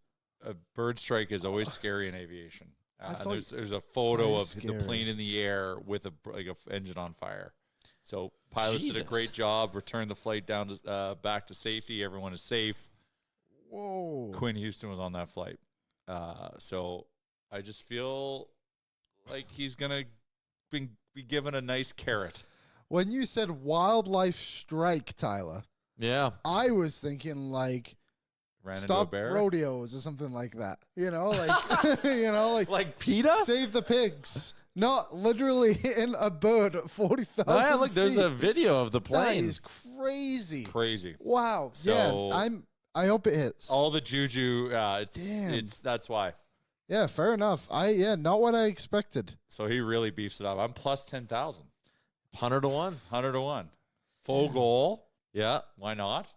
A bird strike is always scary in aviation. thought There's a photo of scary. the plane in the air with a engine on fire. So pilots did a great job, returned the flight down to back to safety. Everyone is safe. Whoa. Quinn Houston was on that flight. So I just feel like he's going to be given a nice carrot. When you said wildlife strike, Tyler, Yeah. I was thinking like Ran into a stop bear. rodeos or something like that. You know, like Like PETA? save the pigs. Not literally hitting a bird at 40,000 Oh, yeah, look, there's feet. a video of the That plane. is crazy. Crazy. Wow. So- I hope it hits. All the juju, Damn. that's why. Yeah, fair enough. Not what I expected. So he really beefs it up. I'm plus 10,000. 100-1. 100-1. Full goal. Yeah. Why not?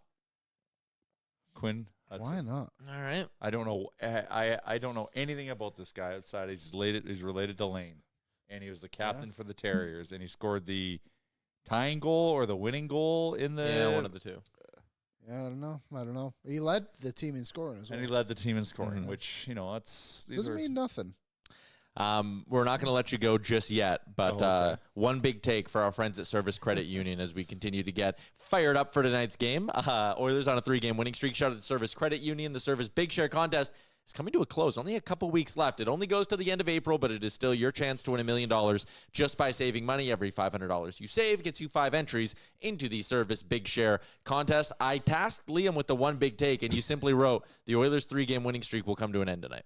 Quinn Hudson. Why not? All right. I don't know. I don't know anything about this guy outside. He's related to Lane, and he was the captain for the Terriers, and he scored the tying goal or the winning goal in the. Yeah, one of the two. Yeah, I don't know. He led the team in scoring as well. And he led the team in scoring, which these Doesn't mean nothing. We're not going to let you go just yet, but one big take for our friends at Service Credit Union as we continue to get fired up for tonight's game. Oilers on a 3-game winning streak. Shout out to Service Credit Union. The Service Big Share Contest is coming to a close. Only a couple weeks left. It only goes to the end of April, but it is still your chance to win $1 million just by saving money. Every $500 you save gets you 5 entries into the Service Big Share Contest. I tasked Liam with the one big take, and you simply wrote, the Oilers' 3-game winning streak will come to an end tonight.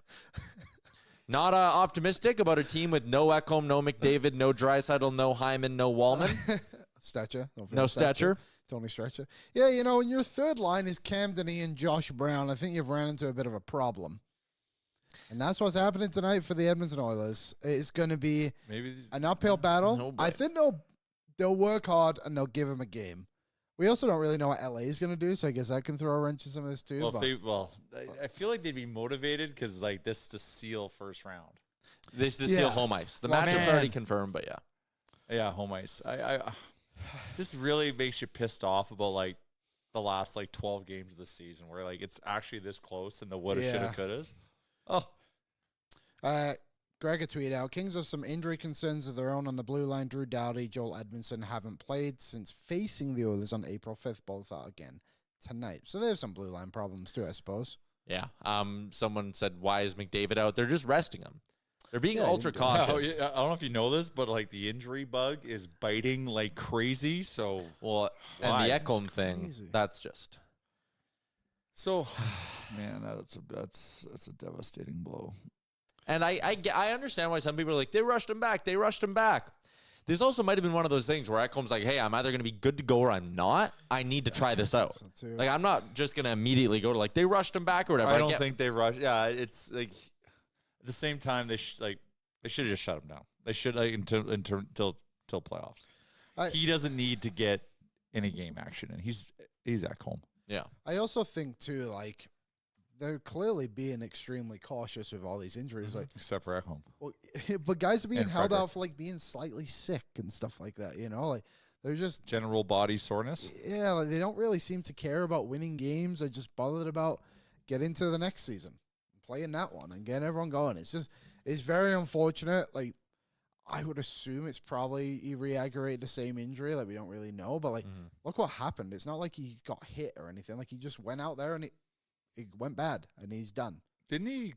Not optimistic about a team with no Ekholm, no McDavid, no Draisaitl, no Hyman, no Wallman. Stetcher. No Stetcher. Tony Stretcher. Yeah, when your third line is Camden and Josh Brown, I think you've ran into a bit of a problem. And that's what's happening tonight for the Edmonton Oilers. It's going to be an uphill battle. I think they'll work hard and they'll give him a game. We also don't really know what LA is going to do, so I guess that can throw a wrench in some of this too. I feel like they'd be motivated because this to seal first round. This to seal home ice. The matchup's already confirmed, but yeah. Yeah, home ice. I just really makes you pissed off about the last 12 games of the season where it's actually this close and the woulda, shoulda, couldas. Oh. Greg, a tweet out. Kings have some injury concerns of their own on the blue line. Drew Doughty, Joel Edmondson haven't played since facing the Oilers on April 5th. Both out again tonight. So they have some blue line problems too, I suppose. Yeah. Someone said, why is McDavid out? They're just resting him. They're being ultra cautious. I don't know if you know this, but the injury bug is biting like crazy. So and the Ekholm thing, that's just. So, man, that's a devastating blow. And I understand why some people are like, they rushed him back. This also might have been one of those things where Ekholm's like, hey, I'm either going to be good to go or I'm not. I need to try this out. So I'm not just going to immediately go to they rushed him back or whatever. I don't think they rushed. Yeah, it's at the same time they should have just shut him down. They should until playoffs. He doesn't need to get any game action, and he's Ekholm. Yeah. I also think too, they're clearly being extremely cautious with all these injuries. Except for Ekholm. Well, but guys are being held out for being slightly sick and stuff like that. They're just general body soreness. Yeah, they don't really seem to care about winning games. They're just bothered about getting to the next season, playing that one, and getting everyone going. It's very unfortunate. I would assume it's probably he re-aggravated the same injury. We don't really know, but look what happened. It's not like he got hit or anything. He just went out there and it went bad, and he's done. Didn't he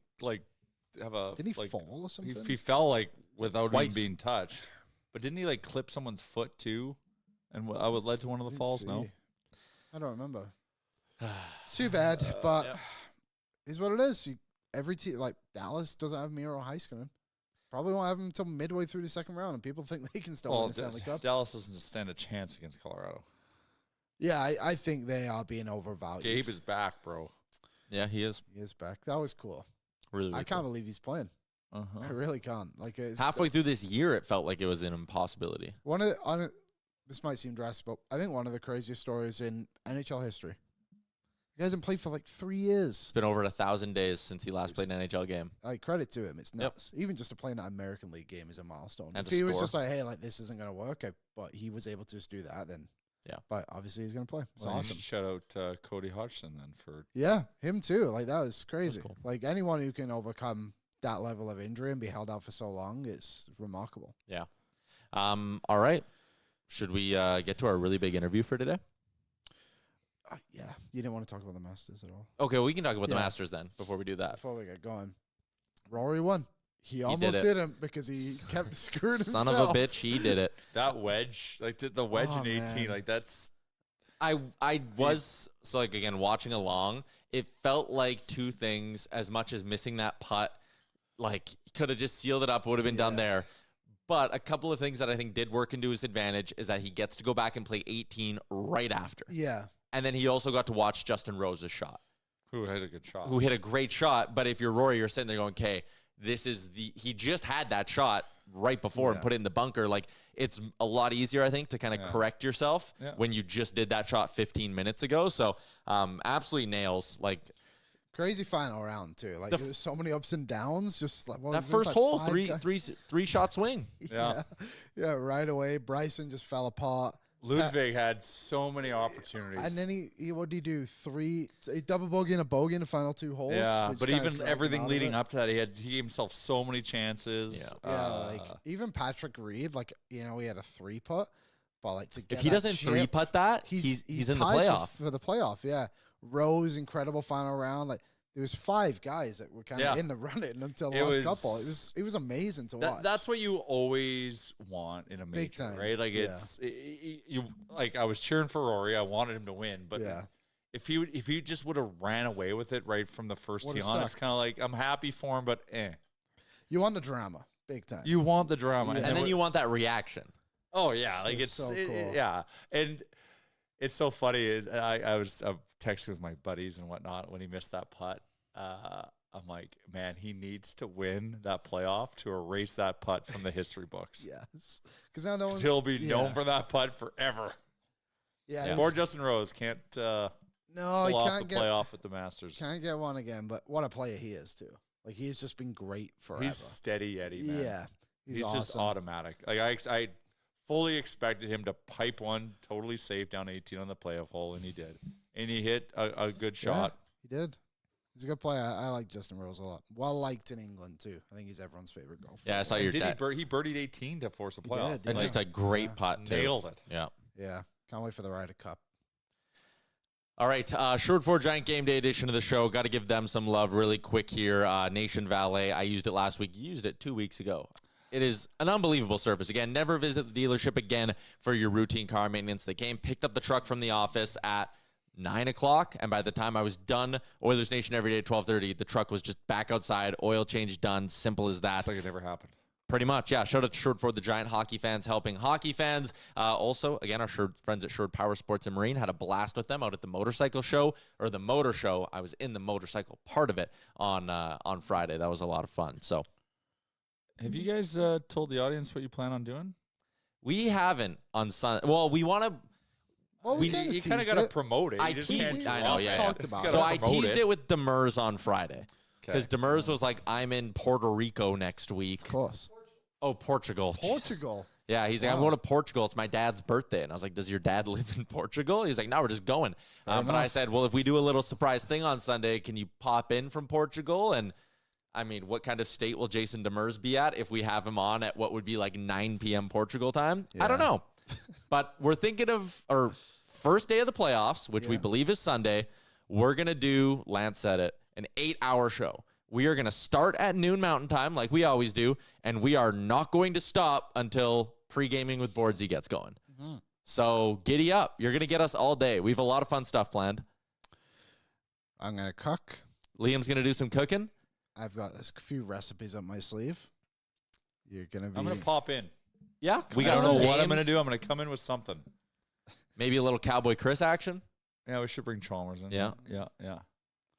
have a? Didn't he fall or something? He fell without Twice. even being touched. But didn't he like clip someone's foot too? And I would led to one of the falls. No, I don't remember. It's too bad, but is what it is. Every team, like Dallas, doesn't have Miro Heiskanen. Probably won't have him until midway through the second round, and people think they can still win the Stanley Cup. Dallas doesn't stand a chance against Colorado. Yeah, I think they are being overvalued. Gabe is back, bro. Yeah, he is. He is back. That was cool. Really, I can't believe he's playing. I really can't. Like halfway through this year, it felt like it was an impossibility. This might seem drastic, but I think one of the craziest stories in NHL history. He hasn't played for like 3 years. It's been over 1,000 days since he last played an NHL game. Credit to him. It's nuts. Even just to play an American League game is a milestone. And if he was just like, hey, like this isn't going to work, but he was able to just do that, then yeah. But obviously he's going to play. It's Well, awesome. Shout out Cody Hodgson then for him too. Like that was crazy. Cool. Like anyone who can overcome that level of injury and be held out for so long, it's remarkable. Yeah. All right. Should we get to our really big interview for today? Yeah, you didn't want to talk about the Masters at all. Okay, we can talk about the Masters then before we do that. Before we get going, Rory won. He almost did it. didn't because he kept screwing himself. Son of a bitch, he did it. that wedge. Like the wedge Oh, in 18. man. Like that's I was, so like again, watching along, it felt like two things as much as missing that putt, like could have just sealed it up, would have been done there. But a couple of things that I think did work into his advantage is that he gets to go back and play 18 right after. Yeah. And then he also got to watch Justin Rose's shot. who had a good shot. Who hit a great shot, but if you're Rory, you're sitting there going, okay, he just had that shot right before and put it in the bunker. Like, it's a lot easier, I think, to kind of correct yourself when you just did that shot 15 minutes ago. So, absolutely nails. Like, crazy final round too. Like there was so many ups and downs. Just like that first hole, three shot swing. Yeah, right away. Bryson just fell apart. Ludwig had so many opportunities. And then he what did he do? A double bogey and a bogey in the final two holes. Yeah, but even everything leading up to that, he gave himself so many chances. Yeah, like even Patrick Reed, like, you know, he had a 3-putt, but like to get if he doesn't 3-putt that, he's in the playoff. For the playoff, yeah. Rose, incredible final round. Like, there was 5 guys that were kind of in the running until the last couple. It was amazing to watch. That's what you always want in a major, right? Like you like I was cheering for Rory. I wanted him to win, but if he just would have ran away with it right from the first tee on, it's kind of like I'm happy for him, but You want the drama, big time. You want the drama, and then you want that reaction. Oh yeah, like it's so cool. Yeah, and it's so funny. I was texting with my buddies and whatnot when he missed that putt. I'm like, man, he needs to win that playoff to erase that putt from the history books. Yes, because now no one. He'll be known for that putt forever. Yeah, Or Justin Rose can't. No, pull he off can't the get playoff at the Masters. Can't get one again. But what a player he is too. Like, he's just been great forever. He's steady Eddie, man. Yeah, he's awesome. just automatic. Like I fully expected him to pipe one totally safe down 18 on the playoff hole, and he did. And he hit a good shot. He did. He's a good player. I like Justin Rose a lot. Well liked in England too. I think he's everyone's favorite golfer. Yeah, I saw your dad. He birdied 18 to force a playoff. And just a great putt too. Nailed it. Yeah. Yeah. Can't wait for the Ryder Cup. All right, Short 4 Giant Game Day edition of the show. Got to give them some love really quick here. Nation Valet, I used it last week. You used it 2 weeks ago. It is an unbelievable service. Again, never visit the dealership again for your routine car maintenance. They came, picked up the truck from the office at 9 o'clock, and by the time I was done, Oilers Nation every day at 12:30, the truck was just back outside, oil change done, simple as that. It's like it never happened. Pretty much, yeah. Shout out to Short for the Giant hockey fans helping hockey fans. Also, again, our friends at Short Power Sports and Marine had a blast with them out at the motorcycle show, or the motor show. I was in the motorcycle part of it on Friday. That was a lot of fun. So, have you guys told the audience what you plan on doing? We haven't on Sunday. Well, we want to. Well, you kind of got to promote it. I teased. I know, yeah. Talked about so I teased it with Demers on Friday because Demers was like, "I'm in Puerto Rico next week." Of course. Oh, Portugal. Portugal. Yeah, he's like, I'm going to Portugal. It's my dad's birthday. And I was like, does your dad live in Portugal? He's like, no, we're just going. But I said, well, if we do a little surprise thing on Sunday, can you pop in from Portugal? And I mean, what kind of state will Jason Demers be at if we have him on at what would be like 9 p.m. Portugal time? Yeah. I don't know. But we're thinking of our first day of the playoffs, which we believe is Sunday. We're going to do, Lance said it, an 8-hour show We are going to start at noon Mountain Time like we always do, and we are not going to stop until pre-gaming with Boardsy gets going. Mm-hmm. So giddy up. You're going to get us all day. We have a lot of fun stuff planned. I'm going to cook. Liam's going to do some cooking. I've got a few recipes up my sleeve. You're going to be... I'm going to pop in. Yeah. I don't know what I'm going to do. I'm going to come in with something. Maybe a little Cowboy Chris action. Yeah, we should bring Chalmers in. Yeah.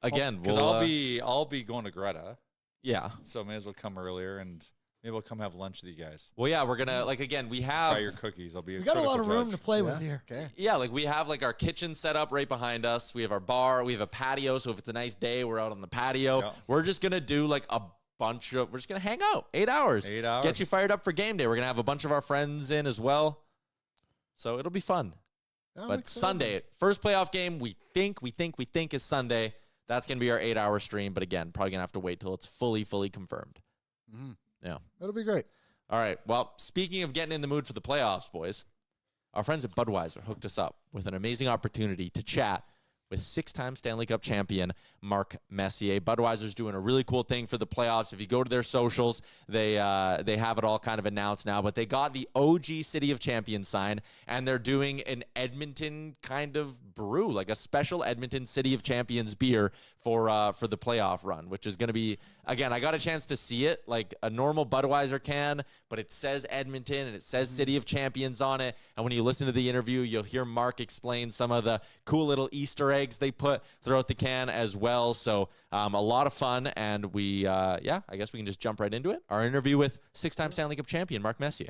Again, because I'll be going to Greta. Yeah. So may as well come earlier, and maybe we'll come have lunch with you guys. Well, yeah, we're gonna we have try your cookies. We got a lot of room to play with here. Okay. Yeah, we have our kitchen set up right behind us. We have our bar. We have a patio. So if it's a nice day, we're out on the patio. Yeah. We're just gonna do we're just gonna hang out 8 hours. 8 hours. Get you fired up for game day. We're gonna have a bunch of our friends in as well. So it'll be fun. But Sunday, first playoff game, we think is Sunday. That's going to be our 8-hour stream. But again, probably going to have to wait till it's fully confirmed. Mm-hmm. Yeah. That'll be great. All right. Well, speaking of getting in the mood for the playoffs, boys, our friends at Budweiser hooked us up with an amazing opportunity to chat with 6-time Stanley Cup champion Mark Messier. Budweiser's doing a really cool thing for the playoffs. If you go to their socials, they have it all kind of announced now. But they got the OG City of Champions sign, and they're doing an Edmonton kind of brew, like a special Edmonton City of Champions beer for the playoff run, which is going to be, again, I got a chance to see it, like a normal Budweiser can, but it says Edmonton and it says City of Champions on it. And when you listen to the interview, you'll hear Mark explain some of the cool little Easter eggs they put throughout the can as well. So a lot of fun. And I guess we can just jump right into it. Our interview with 6-time Stanley Cup champion Mark Messier.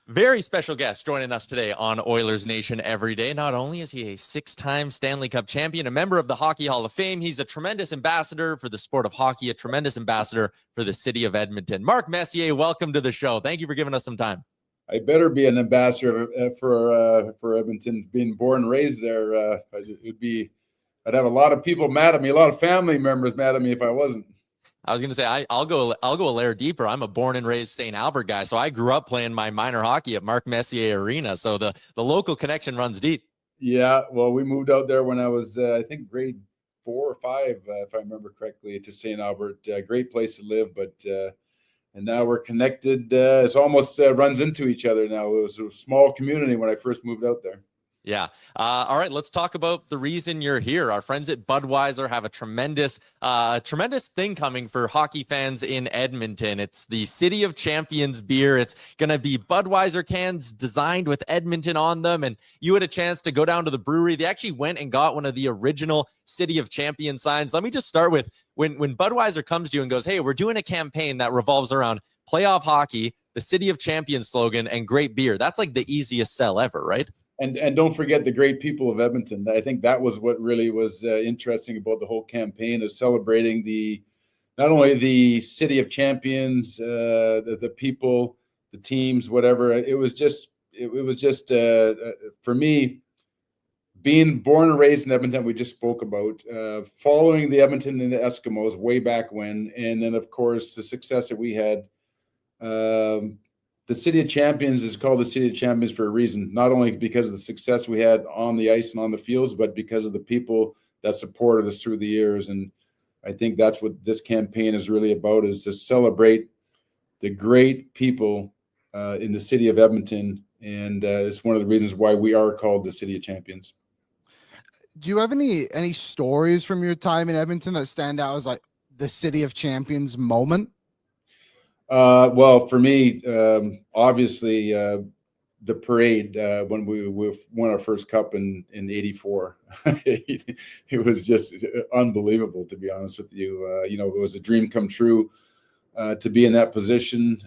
Very special guest joining us today on Oilers Nation Every Day. Not only is he a 6-time Stanley Cup champion, a member of the Hockey Hall of Fame, he's a tremendous ambassador for the sport of hockey, a tremendous ambassador for the city of Edmonton. Mark Messier, welcome to the show. Thank you for giving us some time. I better be an ambassador for Edmonton. Being born and raised there, I'd have a lot of people mad at me, a lot of family members mad at me if I wasn't. I was going to say, I'll go a layer deeper. I'm a born and raised St. Albert guy, so I grew up playing my minor hockey at Mark Messier Arena. So the local connection runs deep. Yeah, well, we moved out there when I was, I think, grade 4 or 5, if I remember correctly, to St. Albert. Great place to live, but and now we're connected. It almost runs into each other now. It was a small community when I first moved out there. Yeah. All right. Let's talk about the reason you're here. Our friends at Budweiser have a tremendous thing coming for hockey fans in Edmonton. It's the City of Champions beer. It's going to be Budweiser cans designed with Edmonton on them. And you had a chance to go down to the brewery. They actually went and got one of the original City of Champions signs. Let me just start with when Budweiser comes to you and goes, hey, we're doing a campaign that revolves around playoff hockey, the City of Champions slogan, and great beer. That's like the easiest sell ever, right? And don't forget the great people of Edmonton. I think that was what really was interesting about the whole campaign, of celebrating not only the City of Champions, the people, the teams, whatever. It was just for me, being born and raised in Edmonton. We just spoke about following the Edmonton and the Eskimos way back when, and then of course the success that we had. The City of Champions is called the City of Champions for a reason, not only because of the success we had on the ice and on the fields, but because of the people that supported us through the years. And I think that's what this campaign is really about, is to celebrate the great people in the city of Edmonton. And it's one of the reasons why we are called the City of Champions. Do you have any stories from your time in Edmonton that stand out as like the City of Champions moment? Well, for me, obviously, the parade when we won our first cup in '84, it was just unbelievable, to be honest with you. It was a dream come true to be in that position.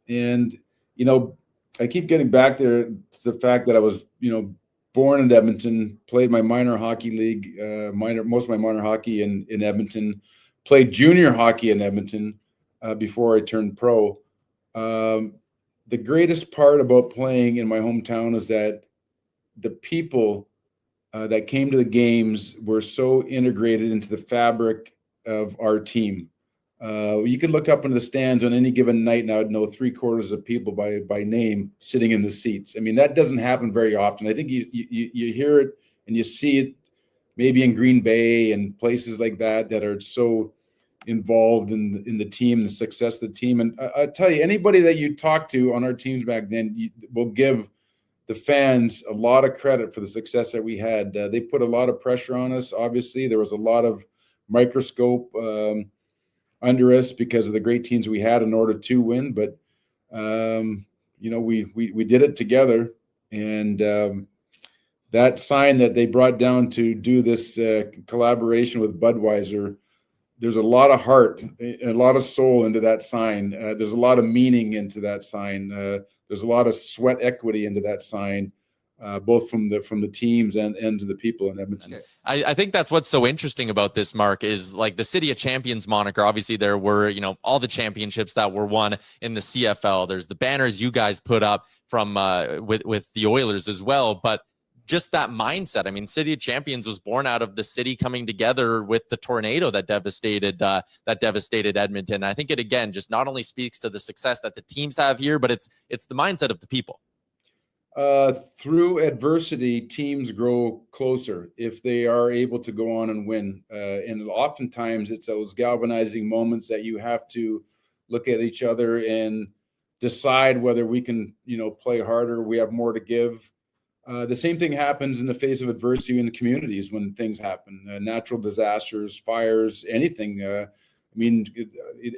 And I keep getting back there to the fact that I was, born in Edmonton, played my minor hockey league, most of my minor hockey in Edmonton, played junior hockey in Edmonton. Before I turned pro. The greatest part about playing in my hometown is that the people that came to the games were so integrated into the fabric of our team. You could look up into the stands on any given night, and I would know 3/4 of people by name sitting in the seats. I mean, that doesn't happen very often. I think you hear it and you see it maybe in Green Bay and places like that are so involved in the team, the success of the team. And I tell you, anybody that you talk to on our teams back then will give the fans a lot of credit for the success that we had. They put a lot of pressure on us. Obviously, there was a lot of microscope under us because of the great teams we had in order to win. But we did it together, and that sign that they brought down to do this collaboration with Budweiser, there's a lot of heart, a lot of soul into that sign. There's a lot of meaning into that sign. There's a lot of sweat equity into that sign, both from the teams and to the people in Edmonton. I think that's what's so interesting about this, Mark, is like the City of Champions moniker. Obviously, there were, all the championships that were won in the CFL. There's the banners you guys put up from with the Oilers as well. But just that mindset. I mean, City of Champions was born out of the city coming together with the tornado that devastated Edmonton. I think it, again, just not only speaks to the success that the teams have here, but it's the mindset of the people. Through adversity, teams grow closer if they are able to go on and win. And oftentimes it's those galvanizing moments that you have to look at each other and decide whether we can, play harder. We have more to give. The same thing happens in the face of adversity in the communities when things happen, natural disasters, fires, anything.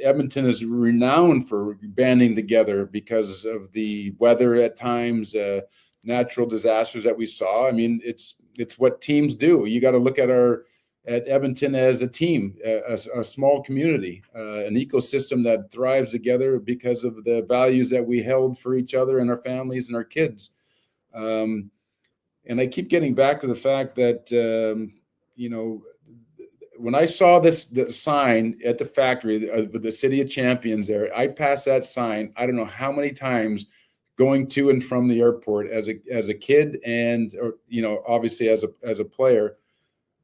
Edmonton is renowned for banding together because of the weather at times, natural disasters that we saw. I mean, it's what teams do. You got to look at Edmonton as a team, a small community, an ecosystem that thrives together because of the values that we held for each other and our families and our kids. And I keep getting back to the fact that, when I saw the sign at the factory with the City of Champions there, I passed that sign, I don't know how many times, going to and from the airport as a kid and, obviously as a player.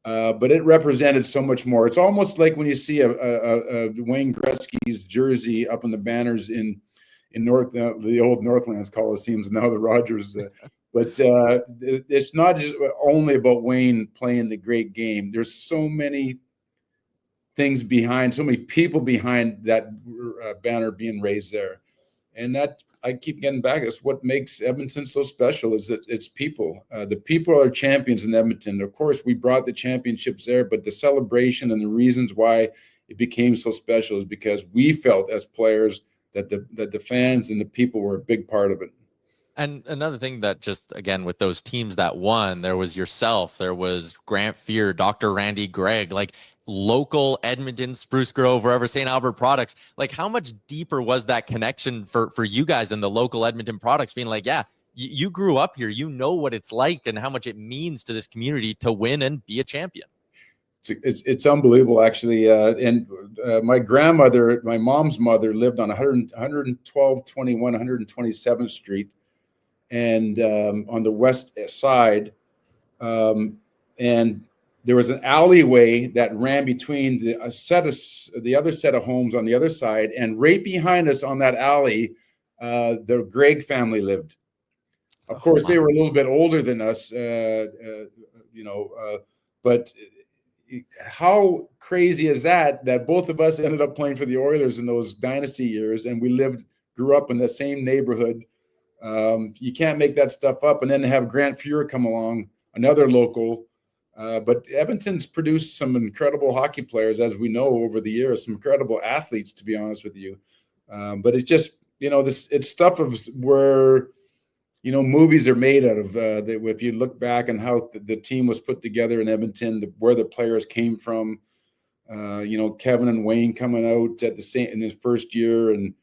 But it represented so much more. It's almost like when you see a Wayne Gretzky's jersey up on the banners in the old Northlands Coliseums, now the Rogers. But it's not just only about Wayne playing the great game. There's so many things behind, so many people behind that banner being raised there. And that, I keep getting back, it's what makes Edmonton so special is that it's people. The people are champions in Edmonton. Of course, we brought the championships there, but the celebration and the reasons why it became so special is because we felt as players that the fans and the people were a big part of it. And another thing that just, again, with those teams that won, there was yourself, there was Grant Fear, Dr. Randy Gregg, like local Edmonton, Spruce Grove, wherever, St. Albert products. Like, how much deeper was that connection for you guys and the local Edmonton products being like, yeah, you grew up here, you know what it's like and how much it means to this community to win and be a champion? It's unbelievable, actually. And my grandmother, my mom's mother, lived on 11221 127th Street. And on the west side, and there was an alleyway that ran between the other set of homes on the other side, and right behind us on that alley, the Gregg family lived. Of course, they were a little bit older than us, but how crazy is that both of us ended up playing for the Oilers in those dynasty years, and we grew up in the same neighborhood. You can't make that stuff up. And then have Grant Fuhrer come along, another local. But Edmonton's produced some incredible hockey players, as we know, over the years, some incredible athletes, to be honest with you. But it's just, it's stuff of where, movies are made out of. If you look back on how the team was put together in Edmonton, where the players came from, Kevin and Wayne coming out in his first year. And,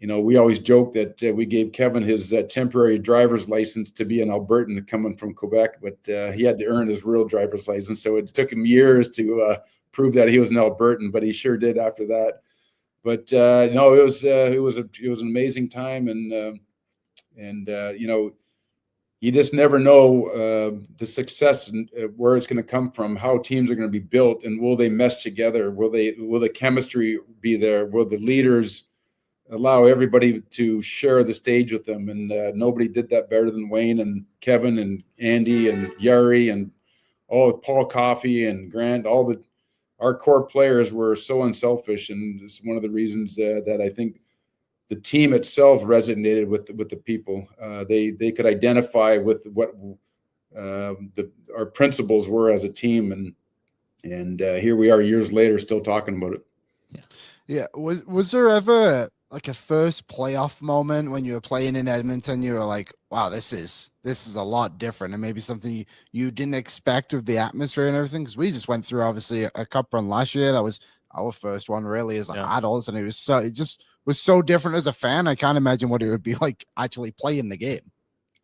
we always joke that we gave Kevin his temporary driver's license to be an Albertan coming from Quebec, but he had to earn his real driver's license. So it took him years to prove that he was an Albertan, but he sure did after that. But no, it was an amazing time, and you just never know the success and where it's going to come from, how teams are going to be built, and will they mesh together? Will the chemistry be there? Will the leaders allow everybody to share the stage with them? And nobody did that better than Wayne and Kevin and Andy and Yari and all Paul Coffey and Grant, our core players were so unselfish, and it's one of the reasons that I think the team itself resonated with the people. They could identify with what our principles were as a team, and here we are years later still talking about it. Yeah. Was there ever like a first playoff moment when you were playing in Edmonton? You were like, wow, this is a lot different, and maybe something you didn't expect with the atmosphere and everything. Because we just went through obviously a cup run last year. That was our first one really as adults, and it just was so different as a fan. I can't imagine what it would be like actually playing the game.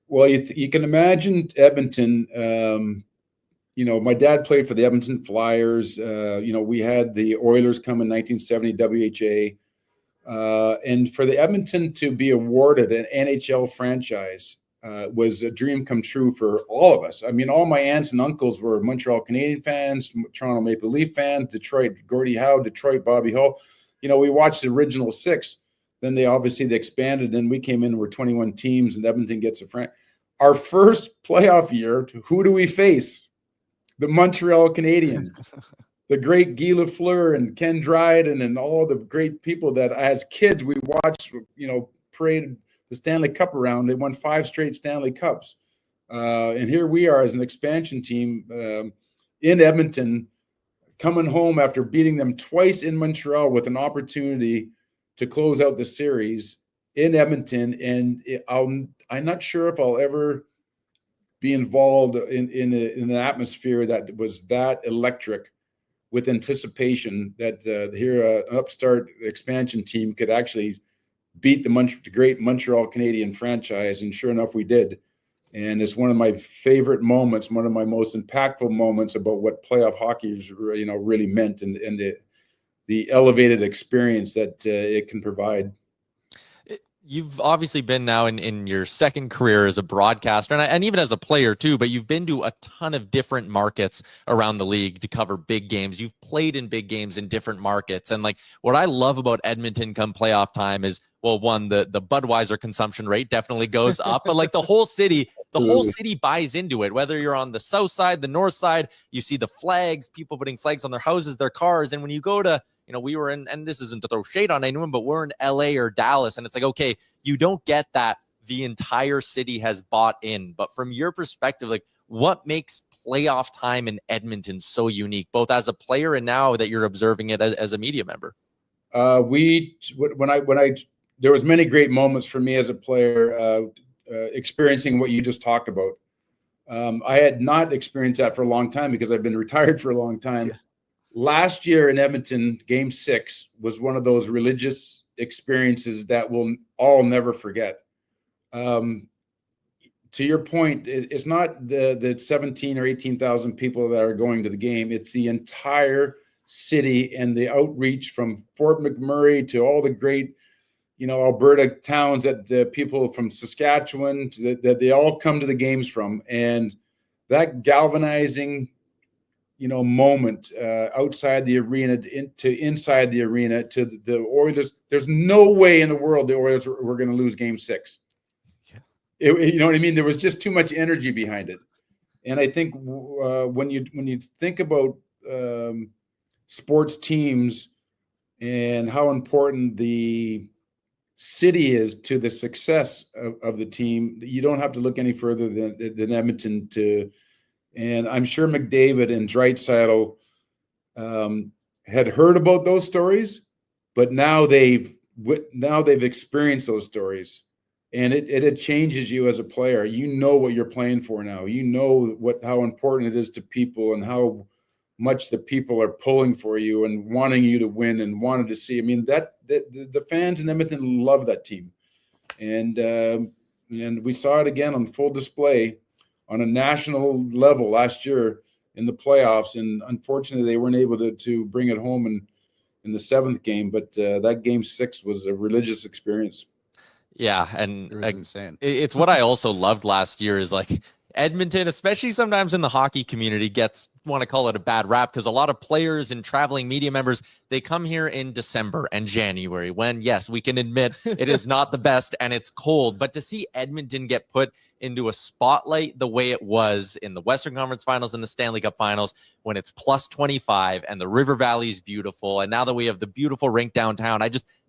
Well, you can imagine Edmonton. My dad played for the Edmonton Flyers. We had the Oilers come in 1970 WHA. And for the Edmonton to be awarded an NHL franchise was a dream come true for all of us. I mean, all my aunts and uncles were Montreal Canadian fans, Toronto Maple Leaf fans, Detroit Gordie Howe, Detroit Bobby Hull. We watched the original 6. Then they expanded, and we came in, we're 21 teams, and Edmonton gets a franchise. Our first playoff year, who do we face? The Montreal Canadiens. The great Guy Lafleur and Ken Dryden and all the great people that as kids we watched, parade the Stanley Cup around. They won 5 straight Stanley Cups. And here we are as an expansion team in Edmonton, coming home after beating them twice in Montreal with an opportunity to close out the series in Edmonton. And I'm not sure if I'll ever be involved in an atmosphere that was that electric, with anticipation that here an upstart expansion team could actually beat the great Montreal Canadian franchise. And sure enough, we did. And it's one of my favorite moments, one of my most impactful moments about what playoff hockey is, really meant, and the elevated experience that it can provide. You've obviously been now in your second career as a broadcaster and even as a player too, but you've been to a ton of different markets around the league to cover big games. You've played in big games in different markets. And like what I love about Edmonton come playoff time is, well, one, the Budweiser consumption rate definitely goes up, but like the whole city buys into it. Whether you're on the south side, the north side, you see the flags, people putting flags on their houses, their cars. And when you go to, we were in, and this isn't to throw shade on anyone, but we're in LA or Dallas, and it's like, okay, you don't get that the entire city has bought in. But from your perspective, like what makes playoff time in Edmonton so unique, both as a player and now that you're observing it as a media member? There was many great moments for me as a player, experiencing what you just talked about. I had not experienced that for a long time because I've been retired for a long time. Yeah. Last year in Edmonton, Game 6 was one of those religious experiences that we'll all never forget. To your point, it's not the 17 or 18,000 people that are going to the game. It's the entire city and the outreach from Fort McMurray to all the great, Alberta towns that people from Saskatchewan that they all come to the games from. And that galvanizing moment outside the arena to inside the arena to the Oilers. There's no way in the world the Oilers were going to lose Game 6. Yeah. You know what I mean? There was just too much energy behind it. And I think when you think about sports teams and how important the city is to the success of the team, you don't have to look any further than Edmonton to. And I'm sure McDavid and Draisaitl had heard about those stories, but now they've experienced those stories, and it changes you as a player. You know what you're playing for now. You know how important it is to people and how much the people are pulling for you and wanting you to win and wanted to see. I mean, that the fans in Edmonton love that team, and we saw it again on full display on a national level last year in the playoffs, and unfortunately they weren't able to bring it home in the 7th game, but that Game 6 was a religious experience. Yeah, and it was insane. It's what I also loved last year is like Edmonton, especially sometimes in the hockey community, gets, want to call it a bad rap, because a lot of players and traveling media members, they come here in December and January when, yes, we can admit it is not the best and it's cold. But to see Edmonton get put into a spotlight the way it was in the Western Conference Finals and the Stanley Cup Finals, when it's plus 25 and the River Valley is beautiful, and now that we have the beautiful rink downtown,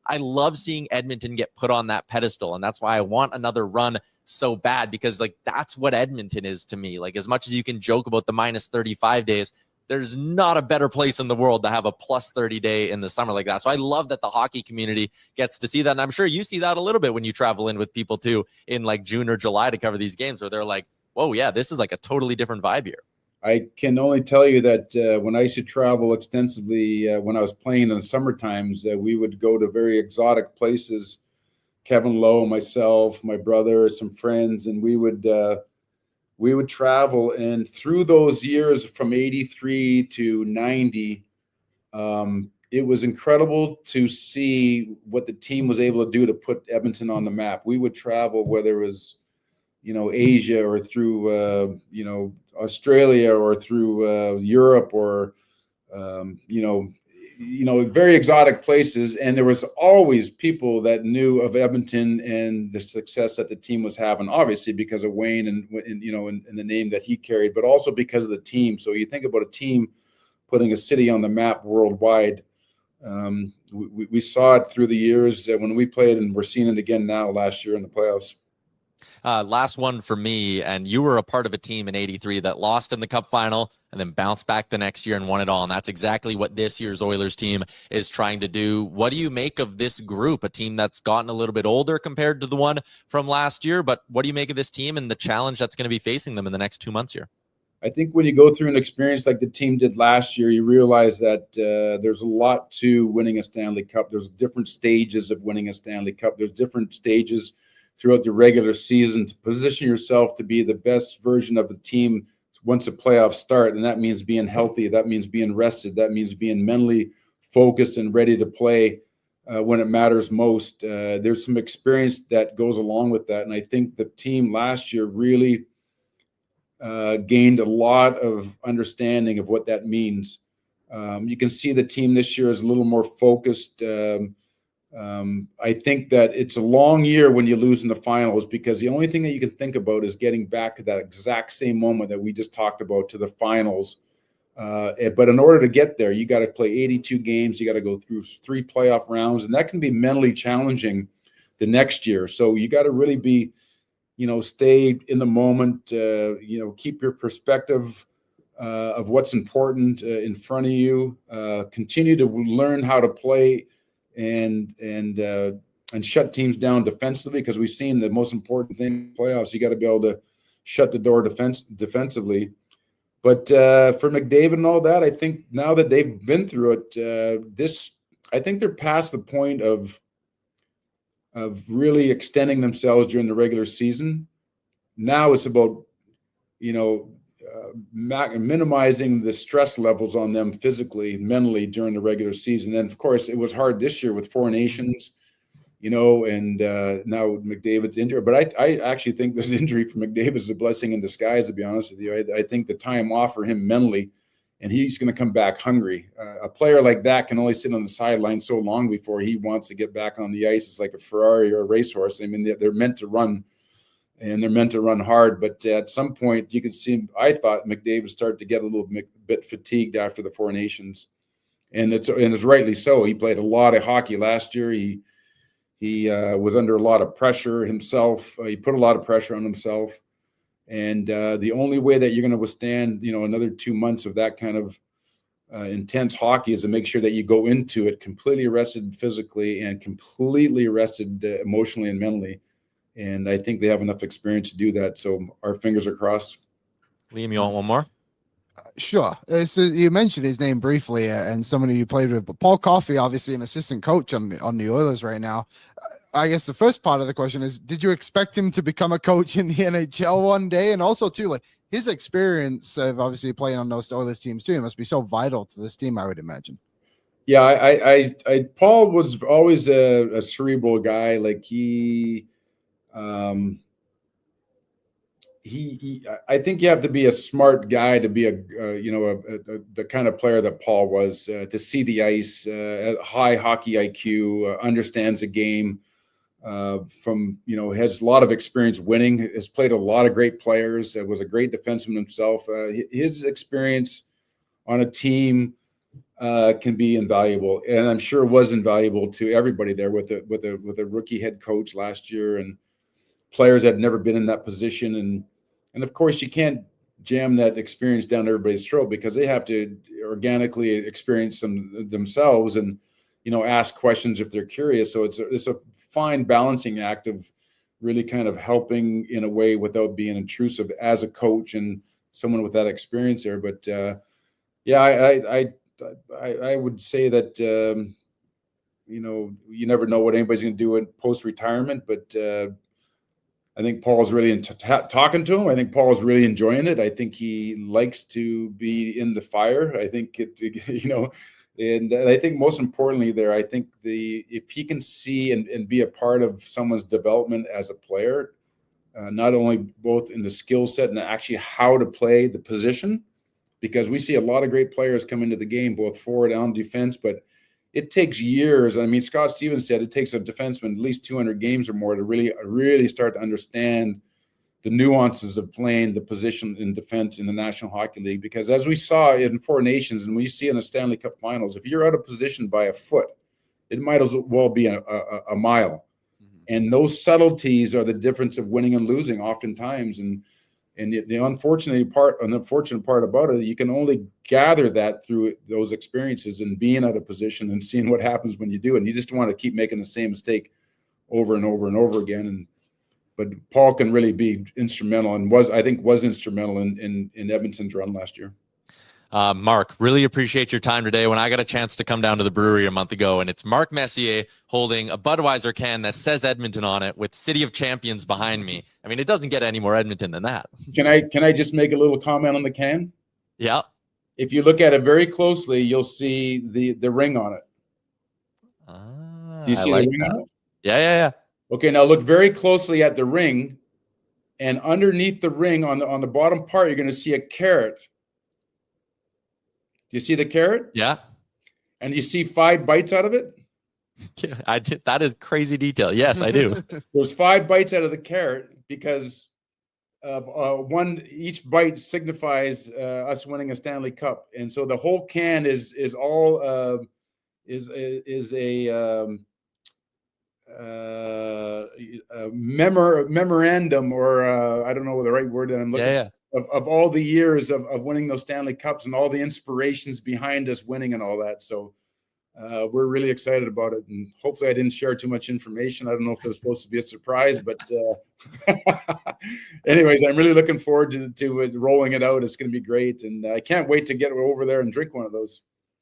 I love seeing Edmonton get put on that pedestal. And that's why I want another run so bad, because like that's what Edmonton is to me. Like, as much as you can joke about the minus 35 days, there's not a better place in the world to have a plus 30 day in the summer like that. So I love that the hockey community gets to see that. And I'm sure you see that a little bit when you travel in with people too in like June or July to cover these games, where they're like, whoa, yeah, this is like a totally different vibe here. I can only tell you that when I used to travel extensively, when I was playing in the summer times, we would go to very exotic places. Kevin Lowe, myself, my brother, some friends, and we would travel. And through those years from 83 to 90, it was incredible to see what the team was able to do to put Edmonton on the map. We would travel, whether it was, Asia or through, Australia or through Europe or, very exotic places. And there was always people that knew of Edmonton and the success that the team was having, obviously because of Wayne and the name that he carried, but also because of the team. So you think about a team putting a city on the map worldwide. We saw it through the years when we played, and we're seeing it again now last year in the playoffs. Last one for me, and you were a part of a team in 83 that lost in the Cup final and then bounced back the next year and won it all. And that's exactly what this year's Oilers team is trying to do. What do you make of this group, a team that's gotten a little bit older compared to the one from last year? But what do you make of this team and the challenge that's going to be facing them in the next 2 months here? I think when you go through an experience like the team did last year, you realize that there's a lot to winning a Stanley Cup. There's different stages of winning a Stanley Cup. There's different stages throughout the regular season to position yourself to be the best version of the team once the playoffs start. And that means being healthy. That means being rested. That means being mentally focused and ready to play when it matters most. There's some experience that goes along with that. And I think the team last year really gained a lot of understanding of what that means. You can see the team this year is a little more focused. I think that it's a long year when you lose in the finals, because the only thing that you can think about is getting back to that exact same moment that we just talked about, to the finals. But in order to get there, you got to play 82 games. You got to go through 3 playoff rounds, and that can be mentally challenging the next year. So you got to really be, stay in the moment, keep your perspective of what's important in front of you, continue to learn how to play and shut teams down defensively, because we've seen the most important thing in playoffs, you got to be able to shut the door defensively. But for McDavid and all that, I think now that they've been through it, I think they're past the point of really extending themselves during the regular season. Now it's about, minimizing the stress levels on them physically, mentally during the regular season. And of course, it was hard this year with 4 nations, and now McDavid's injured. But I actually think this injury for McDavid is a blessing in disguise, to be honest with you. I think the time off for him mentally, and he's going to come back hungry. A player like that can only sit on the sideline so long before he wants to get back on the ice. It's like a Ferrari or a racehorse. I mean, they're meant to run, and they're meant to run hard. But at some point, you could see, I thought McDavid started to get a little bit fatigued after the 4 nations. And it's rightly so. He played a lot of hockey last year. He was under a lot of pressure himself. He put a lot of pressure on himself. And the only way that you're going to withstand, another 2 months of that kind of intense hockey is to make sure that you go into it completely rested physically and completely rested emotionally and mentally. And I think they have enough experience to do that. So our fingers are crossed. Liam, you want one more? Sure. So you mentioned his name briefly, and somebody you played with, but Paul Coffey, obviously an assistant coach on the Oilers right now. I guess the first part of the question is, did you expect him to become a coach in the NHL one day? And also too, like, his experience of obviously playing on those Oilers teams too must be so vital to this team, I would imagine. Yeah, I Paul was always a cerebral guy. Like I think you have to be a smart guy to be the kind of player that Paul was, to see the ice, high hockey IQ, understands the game, has a lot of experience winning, has played a lot of great players, was a great defenseman himself. His experience on a team can be invaluable, and I'm sure was invaluable to everybody there with a rookie head coach last year and players that had never been in that position. And of course, you can't jam that experience down everybody's throat because they have to organically experience them themselves and, ask questions if they're curious. So it's a fine balancing act of really kind of helping in a way without being intrusive as a coach and someone with that experience there. But I would say that, you never know what anybody's going to do in post-retirement, but I think Paul's really talking to him. I think Paul's really enjoying it. I think he likes to be in the fire. I think and I think most importantly there, I think if he can see and be a part of someone's development as a player, not only both in the skill set and actually how to play the position, because we see a lot of great players come into the game, both forward and defense, but it takes years. I mean, Scott Stevens said it takes a defenseman at least 200 games or more to really start to understand the nuances of playing the position in defense in the National Hockey League. Because as we saw in Four Nations and we see in the Stanley Cup Finals, if you're out of position by a foot, it might as well be a mile. Mm-hmm. And those subtleties are the difference of winning and losing oftentimes. And the unfortunate part about it, you can only gather that through those experiences and being out of position and seeing what happens when you do. And you just want to keep making the same mistake over and over and over again. But Paul can really be instrumental and was instrumental in Edmonton's run last year. Mark, really appreciate your time today. When I got a chance to come down to the brewery a month ago, and it's Mark Messier holding a Budweiser can that says Edmonton on it with City of Champions behind me. I mean, it doesn't get any more Edmonton than that. Can I just make a little comment on the can? Yeah. If you look at it very closely, you'll see the ring on it. Do you see the ring on it? Yeah. Okay, now look very closely at the ring, and underneath the ring on the bottom part, you're going to see a carrot. Do you see the carrot? Yeah. And you see 5 bites out of it? Yeah, I did. That is crazy detail. Yes, I do. There's 5 bites out of the carrot because each bite signifies us winning a Stanley Cup, and so the whole can is a memorandum, or I don't know the right word that I'm looking. Yeah. Of all the years of winning those Stanley Cups and all the inspirations behind us winning and all that. So we're really excited about it. And hopefully I didn't share too much information. I don't know if it was supposed to be a surprise, but anyways, I'm really looking forward to rolling it out. It's going to be great. And I can't wait to get over there and drink one of those.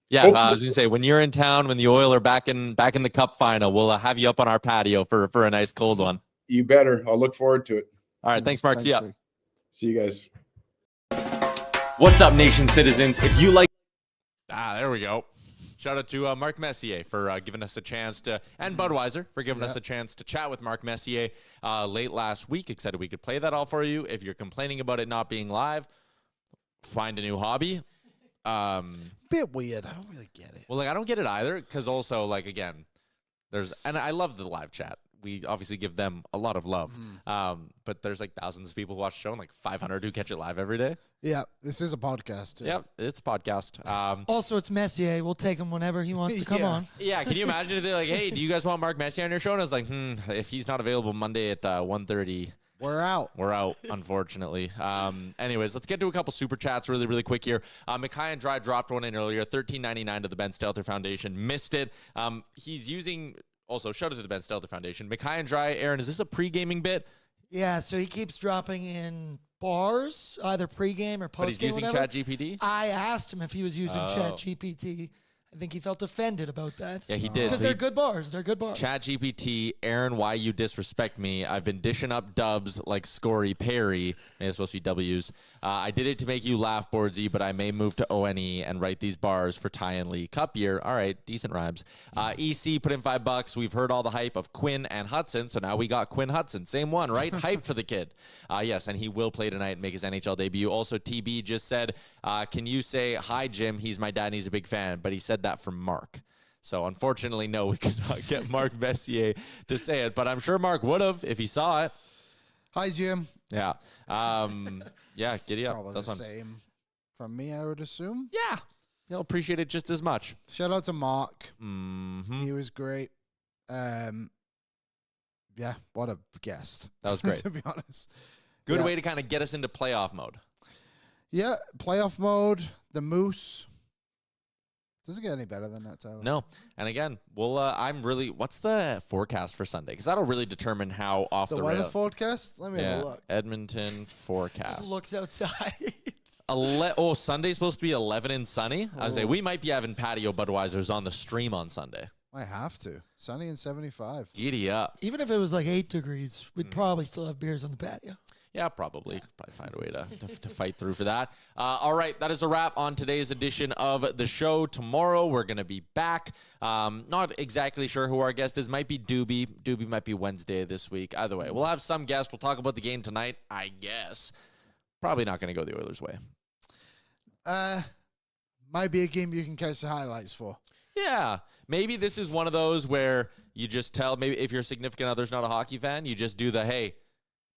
Yeah, I was going to say, when you're in town, when the Oilers are back in the Cup final, we'll have you up on our patio for a nice cold one. You better. I'll look forward to it. All right. Thanks, Mark. See ya. See you guys. What's up, Nation citizens? If you like... there we go. Shout out to Mark Messier for giving us a chance to, and Budweiser for giving us a chance to chat with Mark Messier late last week. Excited we could play that all for you. If you're complaining about it not being live, find a new hobby. Bit weird. I don't really get it. Well, I don't get it either, because also, again, and I love the live chat. We obviously give them a lot of love. But there's thousands of people who watch the show and 500 who catch it live every day. Yeah, this is a podcast. Yep, it's a podcast. Also, it's Messier. We'll take him whenever he wants to come on. Yeah, can you imagine if they're like, hey, do you guys want Mark Messier on your show? And I was like, if he's not available Monday at 1:30. We're out. We're out, unfortunately. Anyways, let's get to a couple super chats really, really quick here. Micaiah and Dry dropped one in earlier, $13.99 to the Ben Stelter Foundation. Missed it. He's using... Also, shout out to the Ben Stelter Foundation. Micaiah and Dry, Aaron, is this a pre-gaming bit? Yeah, so he keeps dropping in bars, either pre-game or post-game. But he's using ChatGPT? I asked him if he was using ChatGPT. I think he felt offended about that. Yeah, he did. Because So they're he- good bars. They're good bars. Chat GPT, Aaron, why you disrespect me? I've been dishing up dubs like Scory Perry. It's supposed to be W's. I did it to make you laugh, Boardsy, but I may move to ONE and write these bars for Ty and Lee Cup year. All right, decent rhymes. EC put in $5. We've heard all the hype of Quinn and Hudson, so now we got Quinn Hudson. Same one, right? Hype for the kid. Yes, and he will play tonight and make his NHL debut. Also, TB just said, can you say, hi, Jim, he's my dad and he's a big fan, but he said that from Mark. So unfortunately, no, we could not get Mark Messier to say it, but I'm sure Mark would have if he saw it. Hi, Jim. Yeah. Yeah, giddy up. Probably That's the fun. same from me, I would assume. Yeah. He'll appreciate it just as much. Shout out to Mark. Mm-hmm. He was great. Yeah, what a guest. That was great. To be honest. Good Yeah. way to kind of get us into playoff mode. Yeah, playoff mode, the Moose. Doesn't get any better than that, Tyler. No. And again, what's the forecast for Sunday? Because that'll really determine how off The the weather rail. forecast? Let me have a look. Edmonton forecast. Just looks outside. Sunday's supposed to be 11 and sunny. I was say we might be having patio Budweisers on the stream on Sunday. I have to. Sunny and 75. Giddy up. Even if it was like 8 degrees, we'd probably still have beers on the patio. Yeah, probably. Probably find a way to fight through for that. All right, that is a wrap on today's edition of the show. Tomorrow, we're going to be back. Not exactly sure who our guest is. Might be Doobie. Doobie might be Wednesday this week. Either way, we'll have some guest. We'll talk about the game tonight, I guess. Probably not going to go the Oilers' way. Might be a game you can catch the highlights for. Yeah, maybe this is one of those where you just tell, maybe if your significant other's not a hockey fan, you just do the, hey,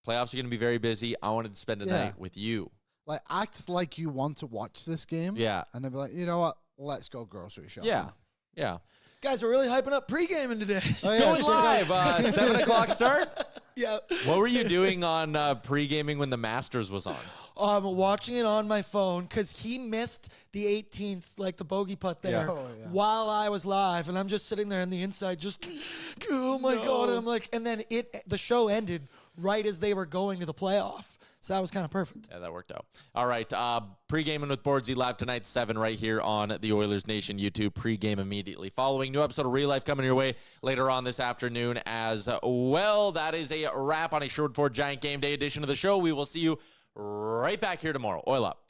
playoffs are going to be very busy. I wanted to spend a night with you. Like, act like you want to watch this game. Yeah. And then be like, you know what? Let's go grocery shopping. Yeah. Yeah. Guys, we're really hyping up pre-gaming today. Oh, yeah, Going check it out. live, 7 o'clock start. Yeah. What were you doing on pre-gaming when the Masters was on? I'm watching it on my phone because he missed the 18th, like the bogey putt there, Yeah. Oh, yeah. while I was live, and I'm just sitting there on the inside, just oh my god! And I'm like, and then the show ended right as they were going to the playoff, so that was kind of perfect. Yeah, that worked out. All right, pre-gaming with Boardsy live tonight, 7 right here on the Oilers Nation YouTube. Pre-game immediately following. New episode of Real Life coming your way later on this afternoon as well. That is a wrap on a Sherwood Ford Giant Game Day edition of the show. We will see you right back here tomorrow. Oil up.